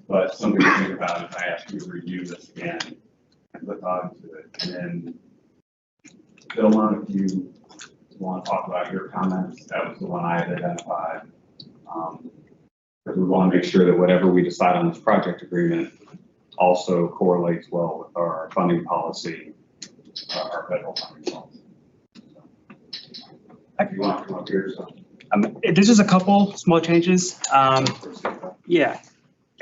But something to think about is I ask you to review this again and look onto it. And then, Philmon, if you want to talk about your comments, that was the one I had identified. Because we want to make sure that whatever we decide on this project agreement also correlates well with our funding policy, our federal funding policy. If you want to come up here, so. There's just a couple small changes. Yeah.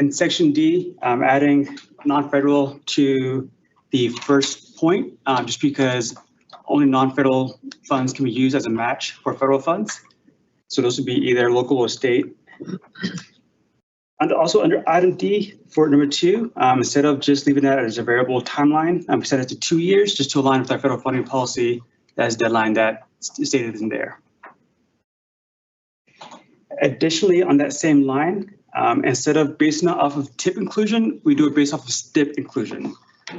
In section D, I'm adding non-federal to the first point, just because only non-federal funds can be used as a match for federal funds. So those would be either local or state. And also under item D for number 2, instead of just leaving that as a variable timeline, we set it to 2 years just to align with our federal funding policy. That's deadline that stated in there. Additionally, on that same line, instead of basing it off of tip inclusion, we do it based off of STIP inclusion.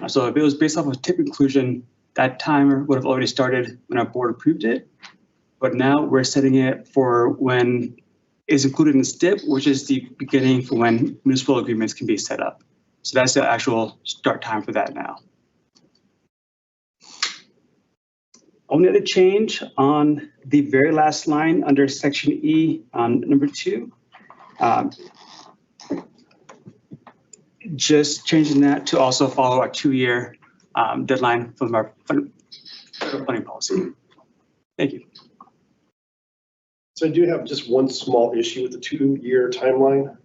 So if it was based off of tip inclusion, that timer would have already started when our board approved it. But now we're setting it for when it's included in STIP, which is the beginning for when municipal agreements can be set up. So that's the actual start time for that now. only other change on the very last line under section E on number 2. Just changing that to also follow our 2-year deadline from our federal funding policy. Thank you. So I do have just one small issue with the 2-year timeline.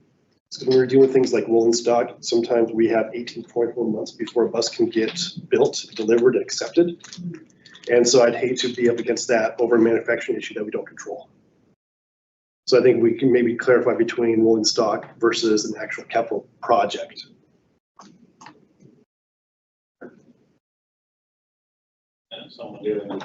So when we're doing things like rolling stock, sometimes we have 18.4 months before a bus can get built, delivered, and accepted. And so I'd hate to be up against that over a manufacturing issue that we don't control. So I think we can maybe clarify between rolling stock versus an actual capital project. And someone doing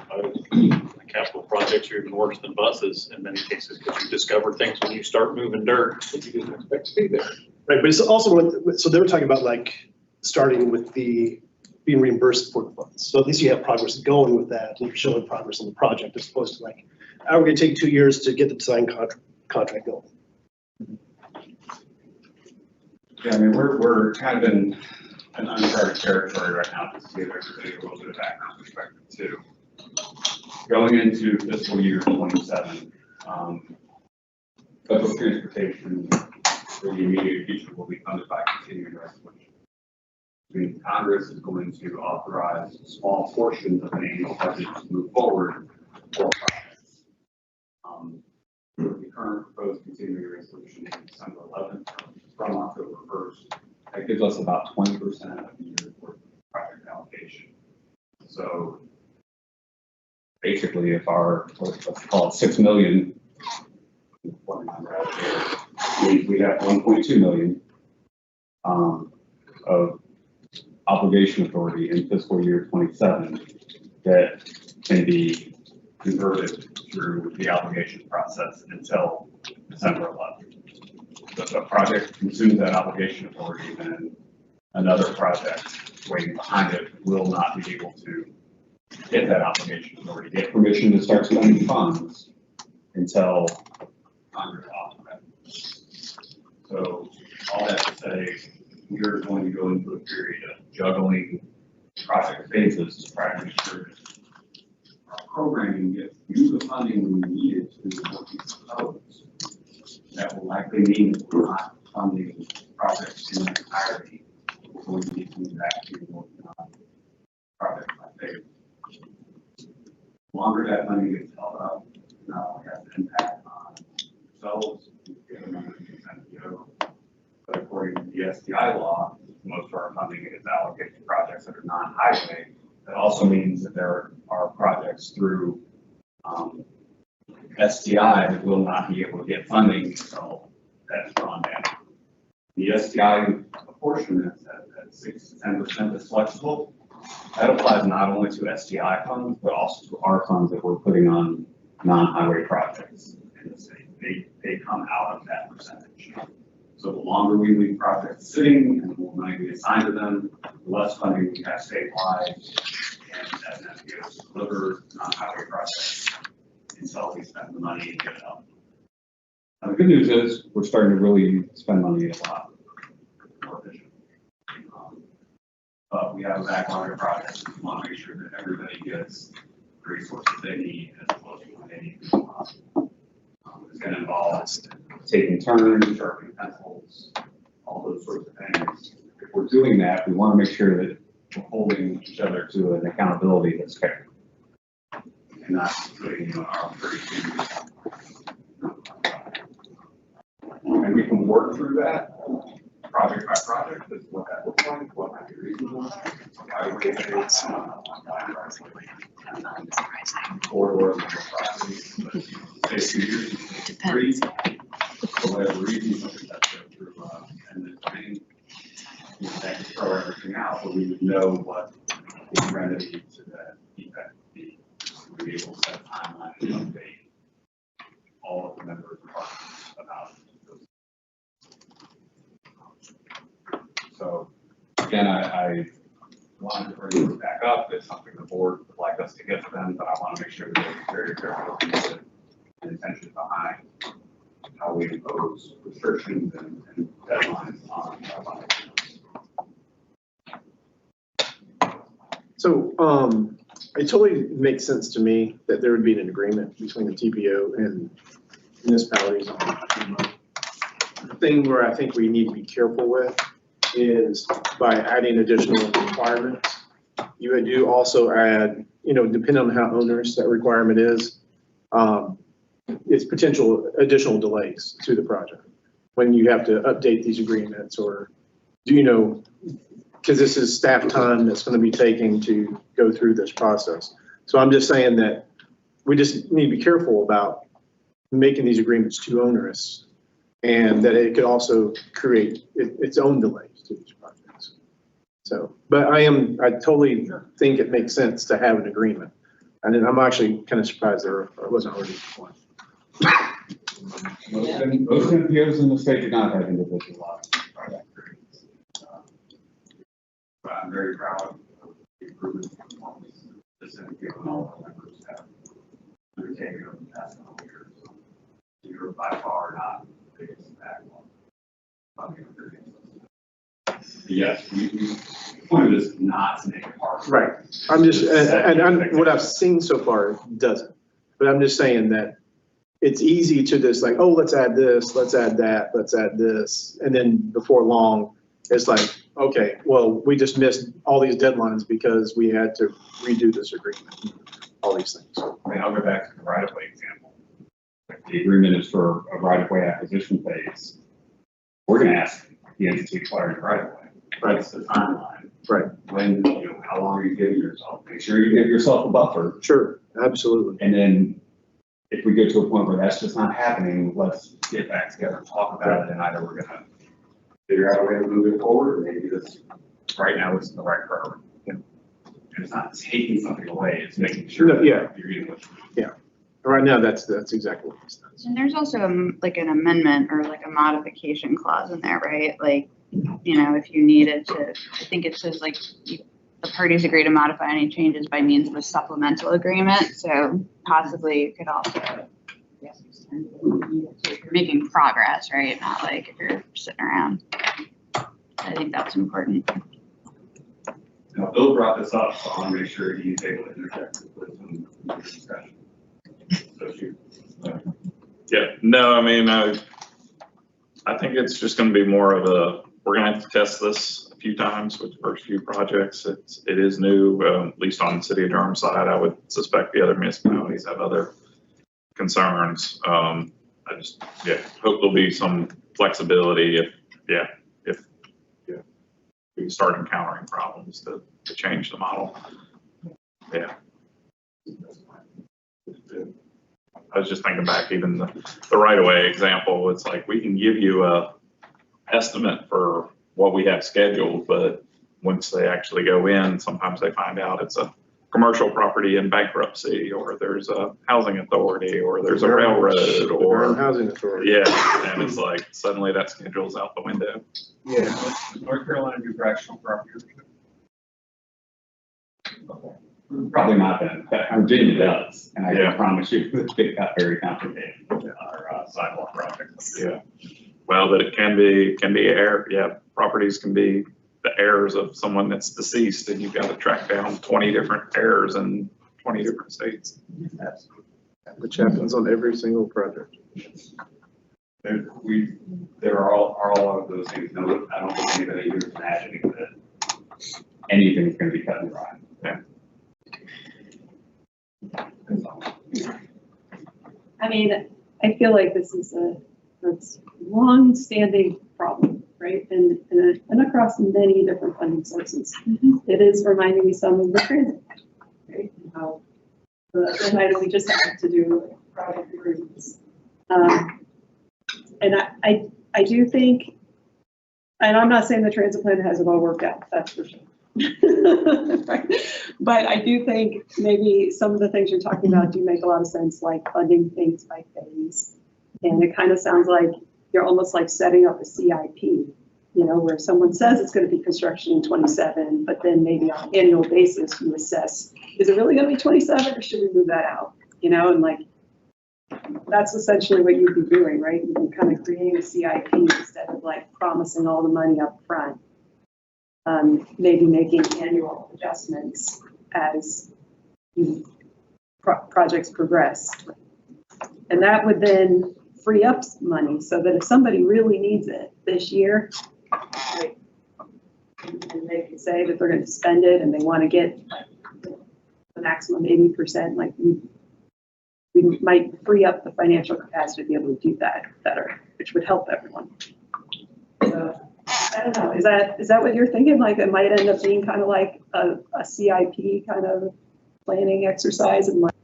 capital projects are even worse than buses in many cases, because you discover things when you start moving dirt that you didn't expect to be there. Right, but it's also, so they were talking about like starting with the being reimbursed for the funds. So at least you have progress going with that and you're showing progress on the project as opposed to like, we're gonna take 2 years to get the design contract going. Yeah, I mean, we're kind of in an uncharted territory right now, just to give everybody a little bit of background perspective too. Going into fiscal year 27, federal transportation for the immediate future will be funded by continuing resolution. I mean, Congress is going to authorize small portions of an annual budget to move forward for projects. The current proposed continuing resolution is December 11th from October 1st. That gives us about 20% of the year's worth of project allocation. So basically, if our, let's call it 6 million, we have 1.2 million of obligation authority in fiscal year 27 that can be converted through the obligation process until December 11th. So if a project consumes that obligation authority, then another project waiting behind it will not be able to get that obligation authority, get permission to start spending funds until Congress authorizes. So all that to say, we're going to go into a period of juggling project phases to try to make sure our programming gets you the funding we needed to what we propose. That will likely mean that we're not funding projects in their entirety. We're going to be coming back to working on project by phase. The longer that money gets held up, not only has an impact on ourselves, the other members of the NPO, but according to the SDI law, most of our funding is allocated to projects that are non-highway. That also means that there are projects through SDI that will not be able to get funding until that's drawn down. The SDI portion at 6 to 10% is flexible. That applies not only to SDI funds, but also to our funds that we're putting on non-highway projects in the city. They come out of that percentage. So the longer we leave projects sitting and the more money we assign to them, the less funding we have statewide, and as NPOs deliver non-highway projects until we spend the money and get it up. Now, the good news is we're starting to really spend money a lot more efficiently. But we have a backlog of projects. We want to make sure that everybody gets the resources they need as close to what they need. It's going to involve taking turns, sharpening pencils, all those sorts of things. If we're doing that, we want to make sure that we're holding each other to an accountability that's fair. And not putting our and we can work through that project by project. This is what that looks like, what might be reasonable. Or say 2 years, 3, for whatever reason, something that's through and then planning, that could throw everything out, but we would know what the remedy to that defect would be. We'd be able to set a timeline and update all of the members of Congress about those. So again, I wanted to bring this back up. It's something the board would like us to get to them, but I want to make sure that they're very careful with the intention behind how we impose restrictions and deadlines on our funding. So it totally makes sense to me that there would be an agreement between the TPO and municipalities on money. The thing where I think we need to be careful with is by adding additional requirements. You would do also add, depending on how onerous that requirement is, it's potential additional delays to the project. When you have to update these agreements or because this is staff time that's going to be taking to go through this process. So I'm just saying that we just need to be careful about making these agreements too onerous, and that it could also create its own delays to these projects. So, but I totally think it makes sense to have an agreement. And then I'm actually kind of surprised there wasn't already one. Most NPOs in the state do not have individualized project agreements. But I'm very proud of the improvement in performance this NPO and all the members have undertaken over the past couple of years. You're by far not the biggest backlog. Yes, the point of this is not to make it hard. Right. I'm just, what I've seen so far doesn't. But I'm just saying that it's easy to just like, oh, let's add this, let's add that, let's add this. And then before long, it's like, okay, well, we just missed all these deadlines because we had to redo this agreement, all these things. I mean, I'll go back to the right-of-way example. If the agreement is for a right-of-way acquisition phase, we're going to ask the entity acquiring the right-of-way. Right. That's the timeline. Right. When, how long are you giving yourself? Make sure you give yourself a buffer. Sure, absolutely. And then if we get to a point where that's just not happening, let's get back together and talk about it. And either we're going to figure out a way to move it forward, or maybe this right now isn't the right priority. Yeah. And it's not taking something away, it's making sure that you're getting what you need. Yeah. Right now, that's exactly what it says. And there's also like an amendment or like a modification clause in there, right? Like, if you needed to, I think it says like the parties agree to modify any changes by means of a supplemental agreement. So possibly you could also, yes, if you're making progress, right? Not like if you're sitting around. I think that's important. Now, Bill brought this up, so I want to make sure he's able to interject with some discussion. Yeah, no, I mean, I think it's just gonna be more of we're gonna have to test this a few times with the first few projects. It is new, at least on the city of Durham side. I would suspect the other municipalities have other concerns. I just, hope there'll be some flexibility if we start encountering problems to change the model. Yeah. I was just thinking back, even the right-of-way example, it's like we can give you a estimate for what we have scheduled, but once they actually go in, sometimes they find out it's a commercial property in bankruptcy, or there's a housing authority, or there's a railroad, or housing authority. Yeah, and it's like suddenly that schedule's out the window. Yeah. North Carolina do fractional property ownership? Okay. Probably not then. Virginia does, and I can promise you it got very complicated with our sidewalk projects. Yeah. Well, but it can be heir. Yeah, properties can be the heirs of someone that's deceased, and you've got to track down 20 different heirs in 20 different states. Absolutely. Which happens on every single project. There are all of those things. No, I don't think anybody here is imagining that anything's going to be cut and dry. Yeah. I mean, I feel like this is a long-standing problem, right? And across many different funding sources. It is reminding me some of the transit, right? And how the night we just had to do project agreements. And I do think, and I'm not saying the transit plan has it all worked out, that's for sure. Right. But I do think maybe some of the things you're talking about do make a lot of sense, like funding things by phase. And it kind of sounds like you're almost like setting up a CIP, where someone says it's going to be construction in 27, but then maybe on an annual basis you assess, is it really going to be 27 or should we move that out? And like, that's essentially what you'd be doing, right? You'd be kind of creating a CIP instead of like promising all the money up front. Maybe making annual adjustments as these projects progress. And that would then free up money so that if somebody really needs it this year, like, and they can say that they're going to spend it and they want to get like, the maximum 80%, like we might free up the financial capacity to be able to do that better, which would help everyone. So, I don't know, is that what you're thinking? Like it might end up being kind of like a CIP kind of planning exercise, and like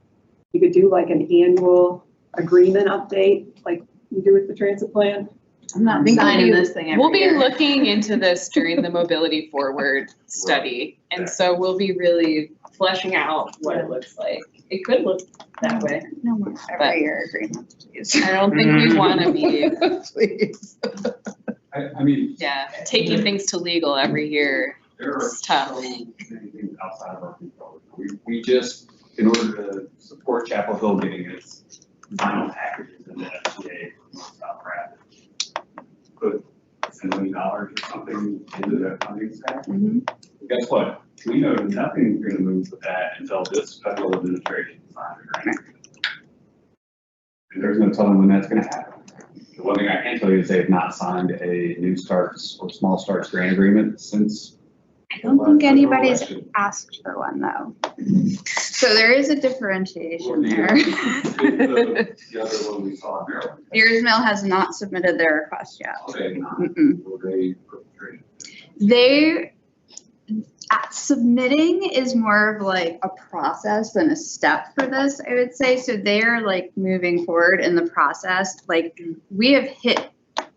you could do like an annual agreement update like you do with the transit plan? I'm not signing this thing every We'll be year. looking into this during the Mobility Forward study. And so we'll be really fleshing out what it looks like. It could look that way. No more every year agreements, please. I don't think we want to be, Please. I mean, yeah, taking things to legal every year. there are It's tough. so many things outside of our control. We just, in order to support Chapel Hill getting its final packages in the FTA South Rapid, put $10 million or something into that funding stack. Guess what? We know nothing's gonna move with that until this federal administration signs the grant. And there's no telling when that's gonna happen. The one thing I can tell you is they have not signed a new starts or small starts grant agreement since. I don't think anybody's asked for one though. So there is a differentiation there. The other one we saw in Maryland. Deers Mill has not submitted their request yet. Okay, not. Mm-mm. Will they perpetrate? They, submitting is more of like a process than a step for this, I would say. So they're like moving forward in the process. Like we have hit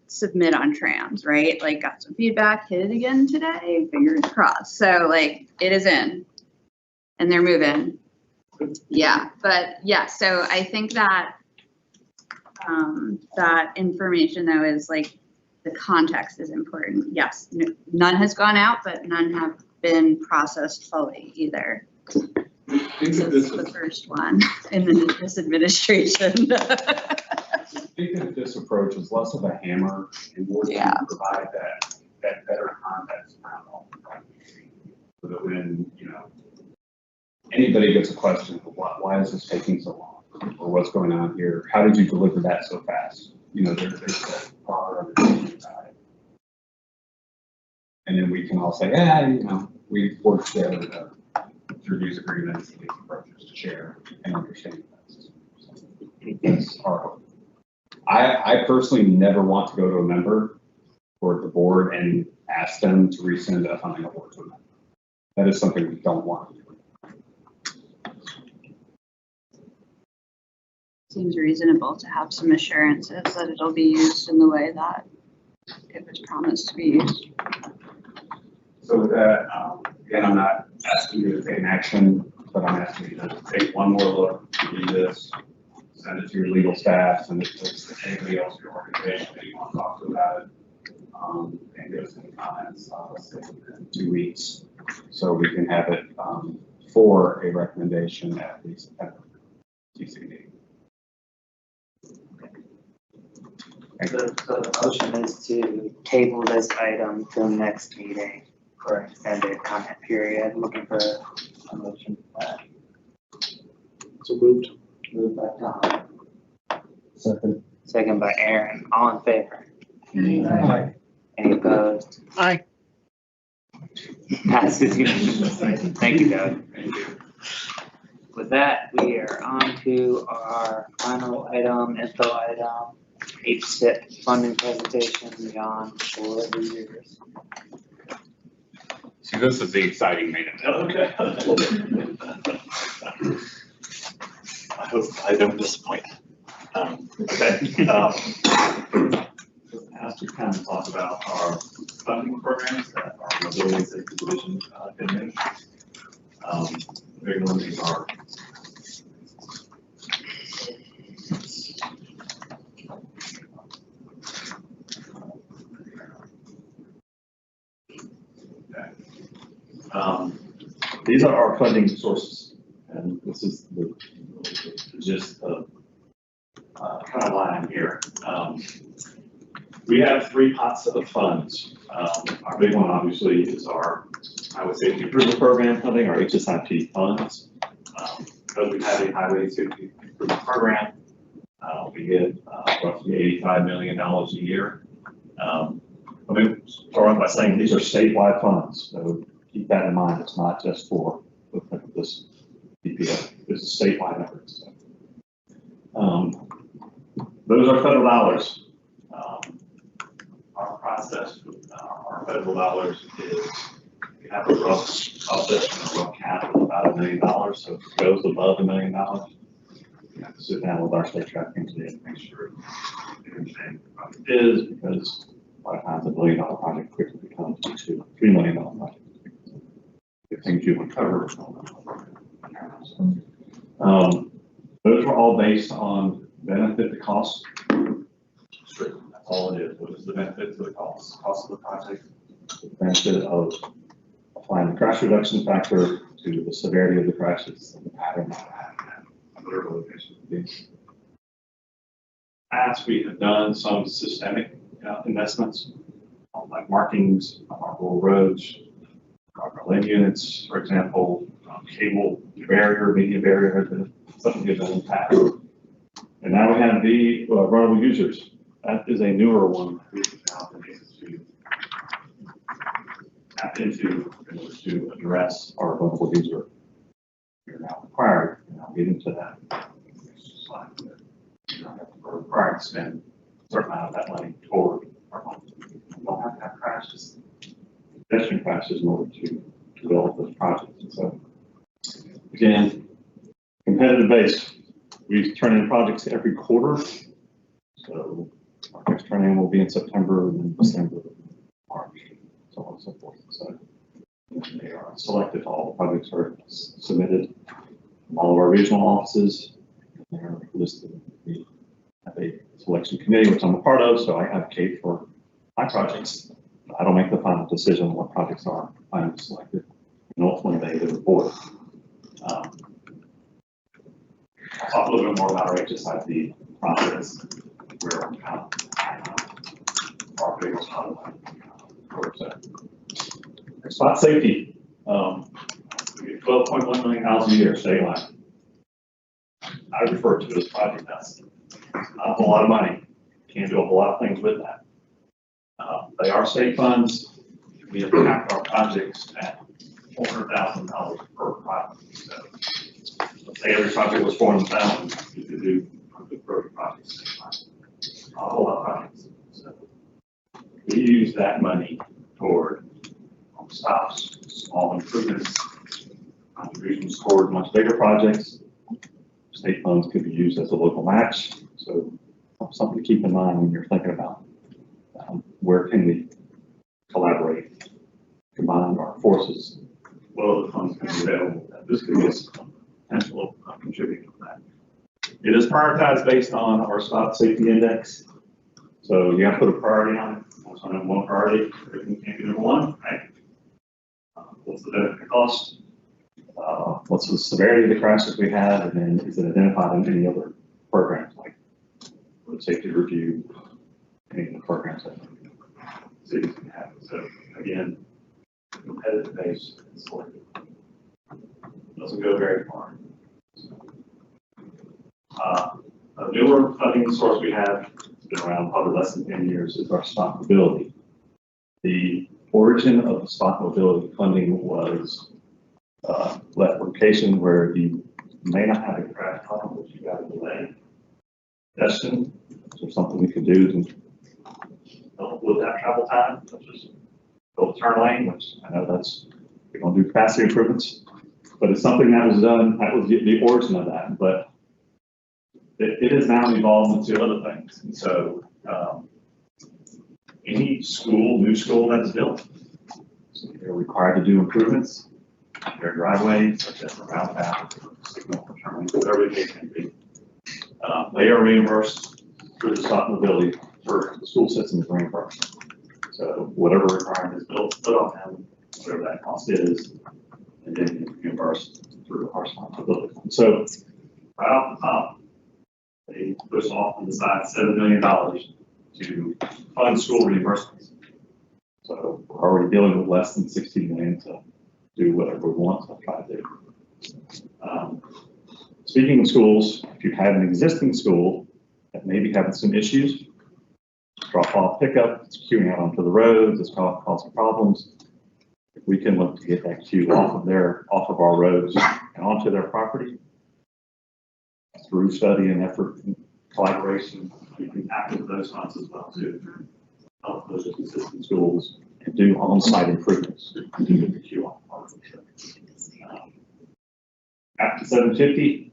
submit on trans, right? Like got some feedback, hit it again today, fingers crossed. So like it is in and they're moving. Yeah, but yeah, so I think that that information though is like the context is important. Yes, none has gone out, but none have been processed fully either. This is the first one in this administration. I think that this approach is less of a hammer and more to provide that better context around all the projects. So that when, anybody gets a question, why is this taking so long? Or what's going on here? How did you deliver that so fast? There's a proper understanding about it. And then we can all say, we worked together through these agreements and these approaches to share and understand this. That's our hope. I personally never want to go to a member or the board and ask them to rescind a funding award to a member. That is something we don't want to do. Seems reasonable to have some assurances that it'll be used in the way that it was promised to be used. So with that, again, I'm not asking you to take an action, but I'm asking you to take one more look, read this, send it to your legal staff, send it to anybody else in your organization that you want to talk to about it, and give us any comments, let's say in 2 weeks, so we can have it for a recommendation at the September TCD. So the motion is to table this item till next meeting for an extended comment period. Looking for a motion for that. So moved. Moved by Tom. Second. Second by Aaron. All in favor? Aye. Any opposed? Aye. Passes unanimously. Thank you, Doug. Thank you. With that, we are on to our final item, info item, HSIP funding presentation beyond for the years. See, this is the exciting main event. Okay. I hope I don't disappoint. As we kind of talk about our funding programs that our mobility safety division can manage. Big one of these are these are our funding sources, and this is the just the kind of line here. We have 3 pots of funds. Our big one, obviously, is our Highway Safety Improvement Program funding, our HSIP funds. Because we have a highway safety improvement program, we get roughly $85 million a year. Let me start off by saying these are statewide funds, so keep that in mind. It's not just for this TPO. This is statewide efforts. Those are federal dollars. Our process with our federal dollars is we have a rough offset and a rough cap of about $1 million. So if it goes above $1 million, we have to sit down with our state traffic engineer and make sure they understand what the project is, because a lot of times $1 million project quickly becomes a $2 or $3 million project. The things you would cover. Those were all based on benefit to cost. Strictly, that's all it is. What is the benefit to the cost? Cost of the project, the benefit of applying the crash reduction factor to the severity of the crashes and the pattern of whatever location it is. As we have done some systemic investments, like markings, markable roads, lane units, for example, cable barrier, median barrier, something good in the past. And now we have the runnable users. That is a newer one we have now been able to tap into in order to address our runnable user. We are now required, and I'll get into that slide. We're required to spend a certain amount of that money toward our home. We don't have to have crashes, pedestrian crashes, in order to develop those projects. And so, again, competitive base. We turn in projects every quarter. So our next turn-in will be in September, and then December, March, so on and so forth. So they are selected. All the projects are submitted from all of our regional offices. They're listed. We have a selection committee, which I'm a part of, so I advocate for my projects. I don't make the final decision on what projects are finally selected, and ultimately they the board. I'll talk a little bit more about our HSIP process, where our biggest spot safety. We get $12.1 million a year statewide. I refer to it as project dust. Not a whole lot of money. Can't do a whole lot of things with that. They are state funds. We have capped our projects at $400,000 per project. So let's say every project was $400,000, you could do 130 projects. Not a whole lot of projects. So we use that money toward stops, small improvements, contributions toward much bigger projects. State funds could be used as a local match. So something to keep in mind when you're thinking about where can we collaborate, combine our forces. What other funds can be available? This could be a potential contributor to that. It is prioritized based on our stop safety index. So you have to put a priority on it. What's on one priority? Everything can't be number one, right? What's the benefit cost? What's the severity of the crashes we have? And then is it identified in any other programs like road safety review, any of the programs that cities can have? So again, competitive base is selected. Doesn't go very far. A newer funding source we have, it's been around probably less than 10 years, is our stop mobility. The origin of the stop mobility funding was left location where you may not have a crash problem, but you got a delay. Destin, is there something we could do to help with that travel time, such as build a turn lane, which I know that's, we're going to do capacity improvements, but it's something that was done, that was the origin of that, but it has now evolved into other things. And so any school, new school that's built, so they're required to do improvements in their driveway, such as a roundabout, signal for turning, whatever the case may be. They are reimbursed through the stop mobility for the school system is reimbursed. So whatever requirement is built, put on them, whatever that cost is, and then reimbursed through our stop mobility. So right off the top, they push off on the side $7 million to fund school reimbursements. So we're already dealing with less than $60 million to do whatever we want to try to do. Speaking of schools, if you have an existing school that may be having some issues, drop off pickup, it's queuing out onto the roads, it's causing problems. If we can look to get that queue off of our roads and onto their property through study and effort and collaboration, we can tackle those funds as well too. Help those existing schools and do on-site improvements to get the queue off. After 750,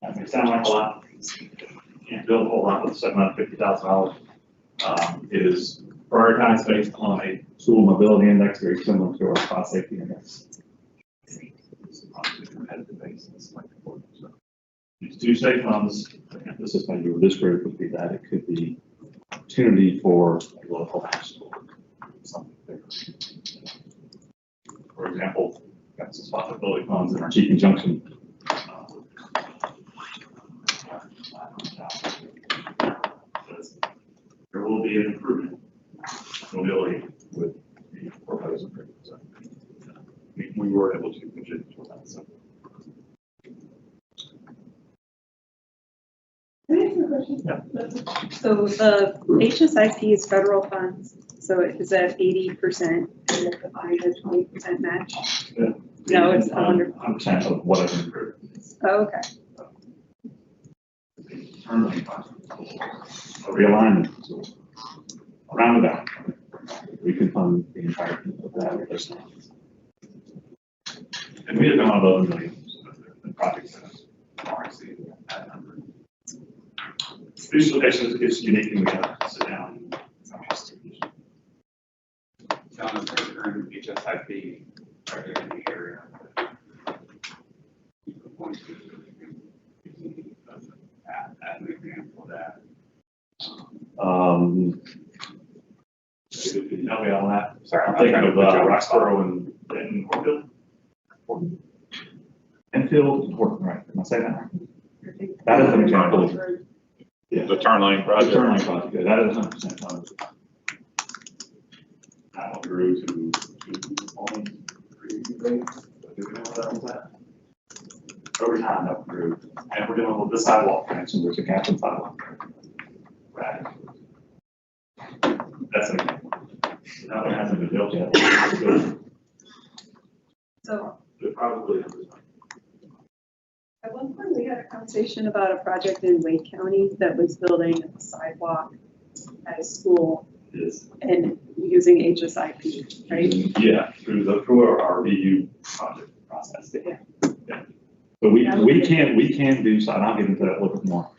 that may sound like a lot. Can't build a whole lot with $750,000. It is prioritized based on a school mobility index very similar to our class safety index. It's on a competitive basis. These two state funds, the emphasis maybe with this group would be that it could be opportunity for a local high school. Something bigger. For example, got some responsibility funds in our Chief Conjunction. There will be an improvement in mobility with the proposed improvement. So we were able to contribute to that. So. Can I ask a question? Yeah. So the HSIP is federal funds, so is that 80% and the 20% match? Yeah. No, it's 100% of what I've improved. Oh, okay. A realignment. So around about, we can fund the entire of that with those funds. And we have gone above $1 million. The projects that are exceeding that number. These locations is unique and we have to sit down and John, is there current HSIP project in the area? As an example of that. Could you help me on that? Sorry, I'm thinking of Roxborough and Horfield. Enfield and Horton, right? Am I saying that right? That is an example. Yeah. The turn lane project. The turn lane project, yeah, that is 100% funded. That one grew to only 3 do we know what that was at? Over time, that grew. And we're dealing with the sidewalk connection, there's a gap in sidewalk. Right. That's an example. That one hasn't been built yet. So It probably at one point we had a conversation about a project in Wake County that was building a sidewalk at a school and using HSIP, right? Yeah, through our VU project process. Yeah. Yeah. But we can do, so I'll get into that a little bit more.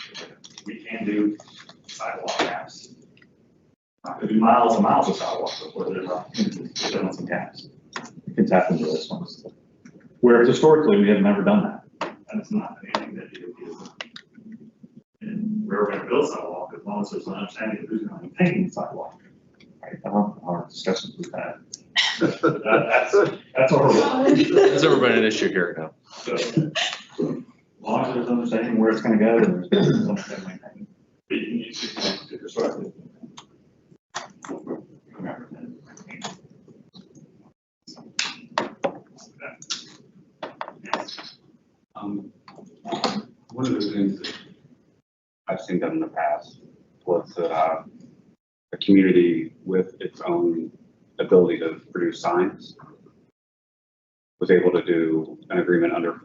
We can do sidewalk gaps. Not gonna do miles and miles of sidewalk, but where there's some gaps. We can tap into those ones. Whereas historically, we have never done that. And it's not anything that you do. And we're going to build sidewalk as long as there's an understanding of who's going to maintain the sidewalk. Right? Our discussions we've had. That's our role. That's never been an issue here now. So, as long as there's understanding where it's going to go, and there's something to maintain. But you can use these things to disrupt it. One of the things that I've seen done in the past was that a community with its own ability to produce signs was able to do an agreement under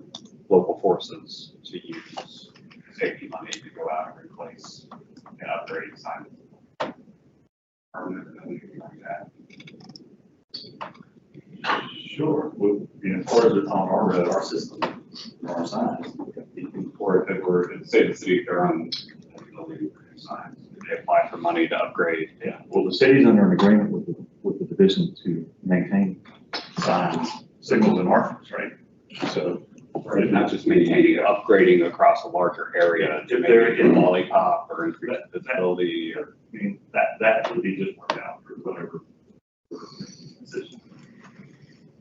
local forces to use safety money to go out and replace and upgrade signs. Permanent and anything like that. Sure. Well, as far as it's on our road, our system, our signs. Or if it were, say the city, their own ability to produce signs, they apply for money to upgrade. Yeah. Well, the city's under an agreement with the division to maintain signs, signals, and markers, right? So, Right, not just maintaining, upgrading across a larger area to make it a lollipop or increase visibility or. I mean, that would be just worked out for whatever decision.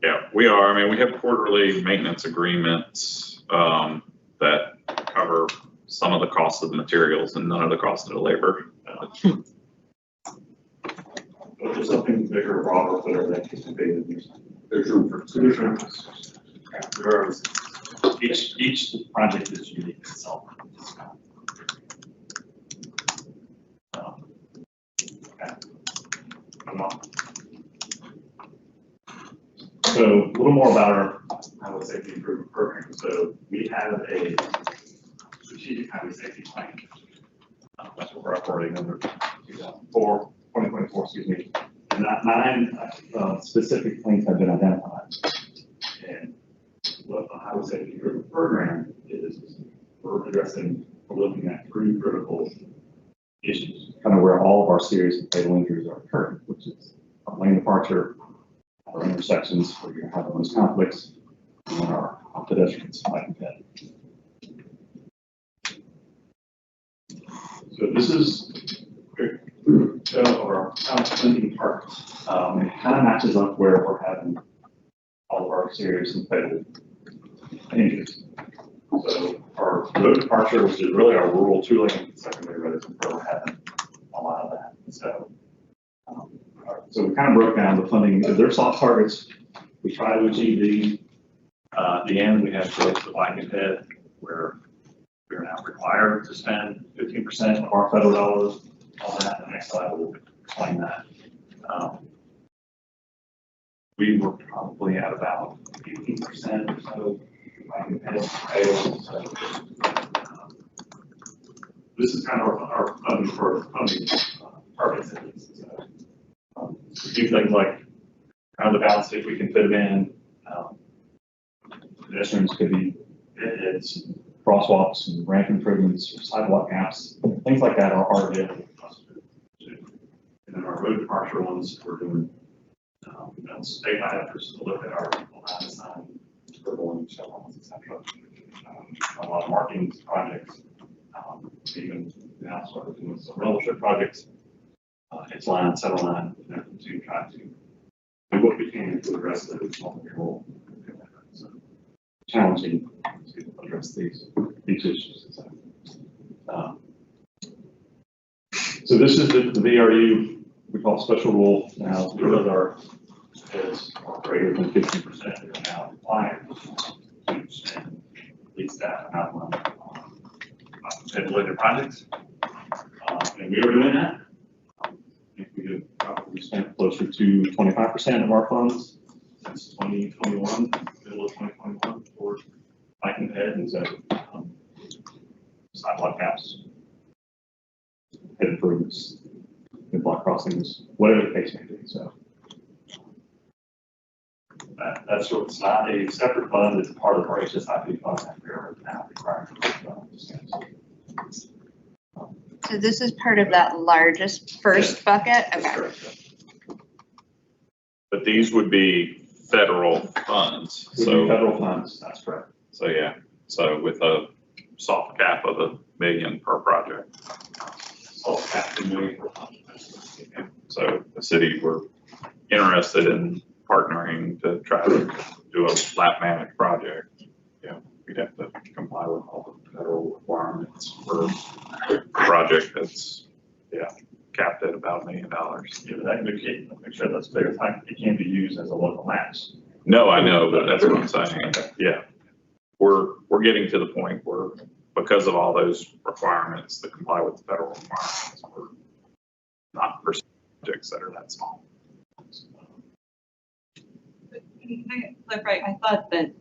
Yeah, we are. I mean, we have quarterly maintenance agreements that cover some of the costs of the materials and none of the cost of the labor. But there's something bigger, broader, whatever that case may be. There's room for. There are, each project is unique itself. So a little more about our highway safety improvement program. So we have a strategic highway safety plan. That's what we're operating under 2024, excuse me. And that 9 specific things have been identified. And what the highway safety improvement program is, we're looking at 3 critical issues, kind of where all of our serious and fatal injuries are occurring, which is our lane departure, our intersections where you're having those conflicts, and our pedestrians fighting that. So this is our spending targets. It kind of matches up where we're having all of our serious and fatal injuries. So our road departure, which is really our rural 2-lane secondary roads, is where we're having a lot of that. So, so we kind of broke down the funding. They're soft targets. We try to achieve these. At the end, we have the bike and head, where we're now required to spend 15% of our federal dollars on that. The next slide will explain that. We were probably at about 18% or so bike and head sales. So, this is kind of our funding for funding targets. We do things like kind of the balance if we can fit them in. Pedestrians could be it's crosswalks and ramp improvements, or sidewalk gaps, things like that are available to us to do. And then our road departure ones, we're doing statewide efforts to look at our line design, scribbling, shovels, etc. A lot of marketing projects, even now started doing some roller strip projects. It's line, center line, to try to do what we can for the rest of the small control. So challenging to address these issues. So this is the VRU, we call special rule. Now, those are is greater than 50%. We are now applying to spend at least that amount on related projects. And we are doing that. We have probably spent closer to 25% of our funds since 2021, middle of 2021, for bike and head, and so sidewalk gaps, head improvements, and block crossings, whatever the case may be. So that's what it's not a separate fund; it's part of our HSIP fund that we are now required to. So this is part of that largest first bucket? Okay. But these would be federal funds, so. Federal funds, that's correct. So, yeah, so with a soft cap of $1 million per project. Soft cap $1 million per project. So the city, we're interested in partnering to try to do a flat managed project. Yeah, we'd have to comply with all the federal requirements for a project that's, capped at about $1 million. Yeah, but that make sure that's clear. It can't be used as a local match. No, I know, but that's what I'm saying. Yeah, we're getting to the point where, because of all those requirements that comply with the federal requirements, we're not pursuing projects that are that small. Can I clarify? I thought that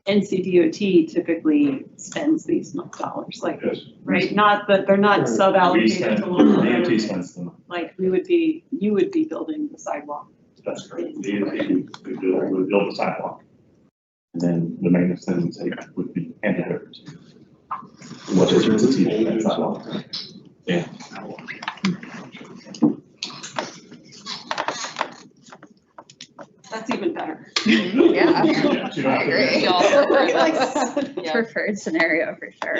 NCDOT typically spends these dollars, like, yes. right? Not that they're not sub-allocated to local DOT spends them. Like you would be building the sidewalk. That's correct. DOT would build the sidewalk. And then the maintenance then would be handed over to what is the sidewalk. Yeah. That's even better. Yeah, I agree. Preferred scenario for sure.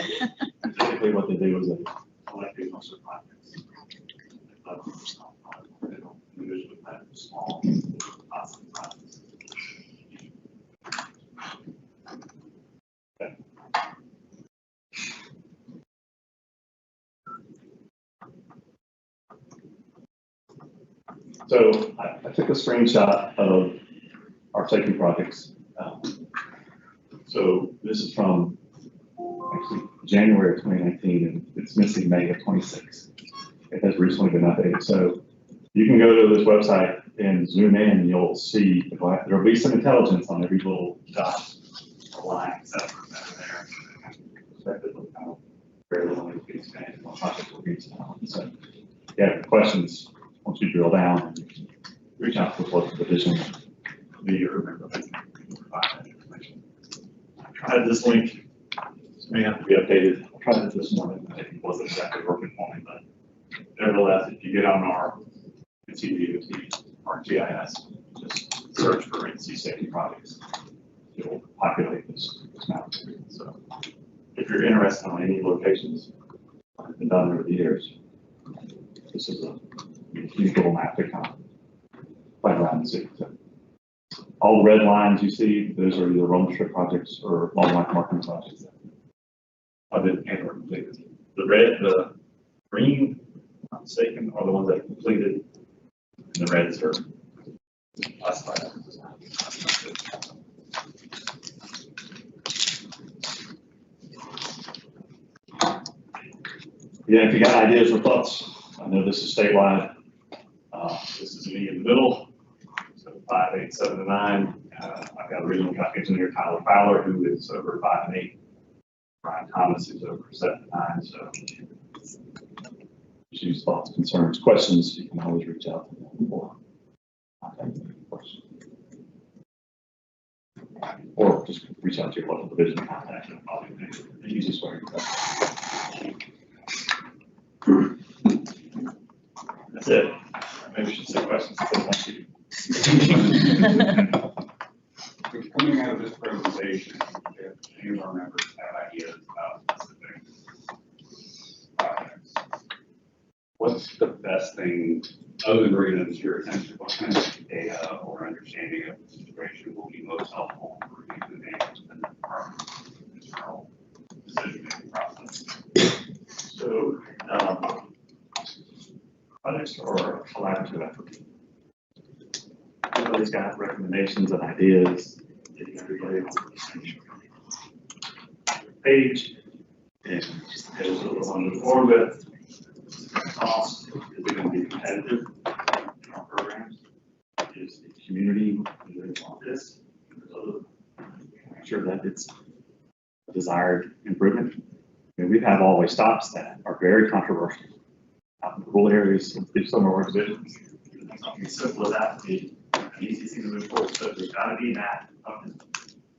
Typically what they do is they collect these most of the projects. They don't usually have small projects. Okay. So I took a screenshot of our safety projects. So this is from actually January of 2019, and it's missing May of 26. It has recently been updated. So you can go to this website and zoom in, and you'll see there'll be some intelligence on every little dot or line, et cetera, that are there. Expected very little needs to be expanded, what projects will be expanded. So if you have questions, once you drill down, you can reach out to the local division, the member, provide that information. I tried this link. This may have to be updated. I tried it this morning. It wasn't exactly working for me, but nevertheless, if you get on our CDOT or GIS, just search for NC safety projects. It'll populate this map. So if you're interested on any locations that have been done over the years, this is a huge little map to kind of play around and see. So all the red lines you see, those are either road strip projects or long life marketing projects that have been completed. The red, the green, if I'm not mistaken, are the ones that are completed, and the reds are classified. Yeah, if you got ideas or thoughts, I know this is statewide. This is me in the middle, so 5, 8, 7, and 9. I've got regional traffic engineer Tyler Fowler, who is over 5 and 8. Brian Thomas is over 7 and 9. So issues, thoughts, concerns, questions, you can always reach out to them for questions. Or just reach out to your local division contact them. Probably the easiest way. That's it. Maybe we should say questions. Coming out of this presentation, if any of our members have ideas about specific projects, what's the best thing, other than bringing it to your attention, what kind of data or understanding of the situation will be most helpful for you to manage the department's internal decision-making process? So, projects are a collaborative effort. Everybody's got recommendations and ideas, getting everybody on the same page, and those are the ones to move forward with. Cost, is it going to be competitive in our programs? Is the community, do they want this? Make sure that it's a desired improvement. I mean, we've had always stops that are very controversial. Out in rural areas, some of our divisions, something as simple as that would be an easy thing to move forward. So there's got to be that,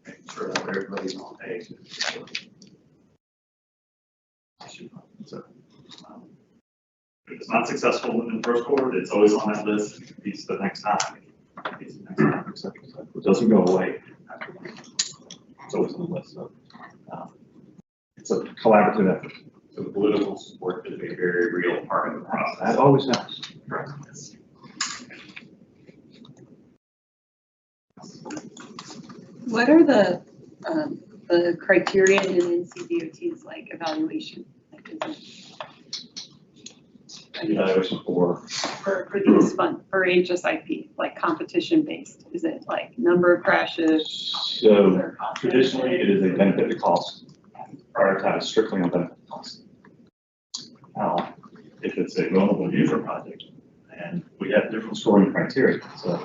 making sure that everybody's on page. So, if it's not successful in the first quarter, it's always on that list. It's the next time. It's the next time, etc. So it doesn't go away. It's always on the list. So it's a collaborative effort. So the political support is a very real part of the process. That always happens. Correct. What are the criteria in NCDOT's like evaluation? Like, is it, Evaluation for these fund, for HSIP, like competition based? Is it like number of crashes? So traditionally, it is a benefit to cost, prioritized strictly on benefit to cost. Now, if it's a vulnerable user project, and we have different scoring criteria, so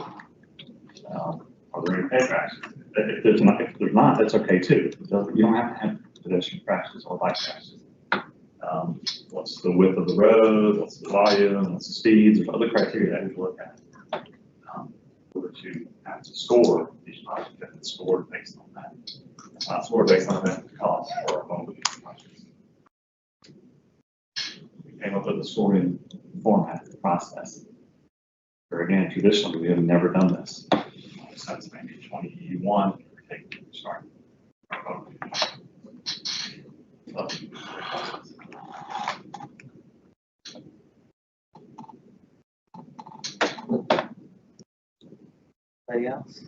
are there any pay crashes? If there's not, that's okay too. You don't have to have pedestrian crashes or bike crashes. What's the width of the road? What's the volume? What's the speeds? There's other criteria that we look at. In order to have to score these projects, if it's scored based on that. It's not scored based on the cost for a vulnerable user project. We came up with a scoring format process. Where again, traditionally, we have never done this. Since maybe 21, start. Anybody else?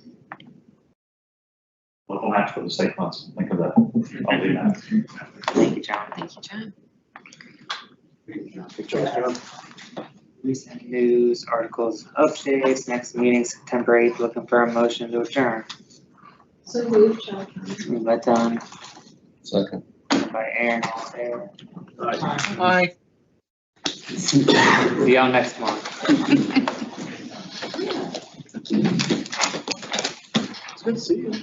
Local match for the state funds. Think of that. I'll do that. Thank you, John. Thank you, John. Good job, John. Recent news, articles, updates, next meeting, September 8th, looking for a motion to adjourn. So moved, John. Moved by Don, Second. by Aaron, all in favor. Aye. See y'all next month. It's good to see you.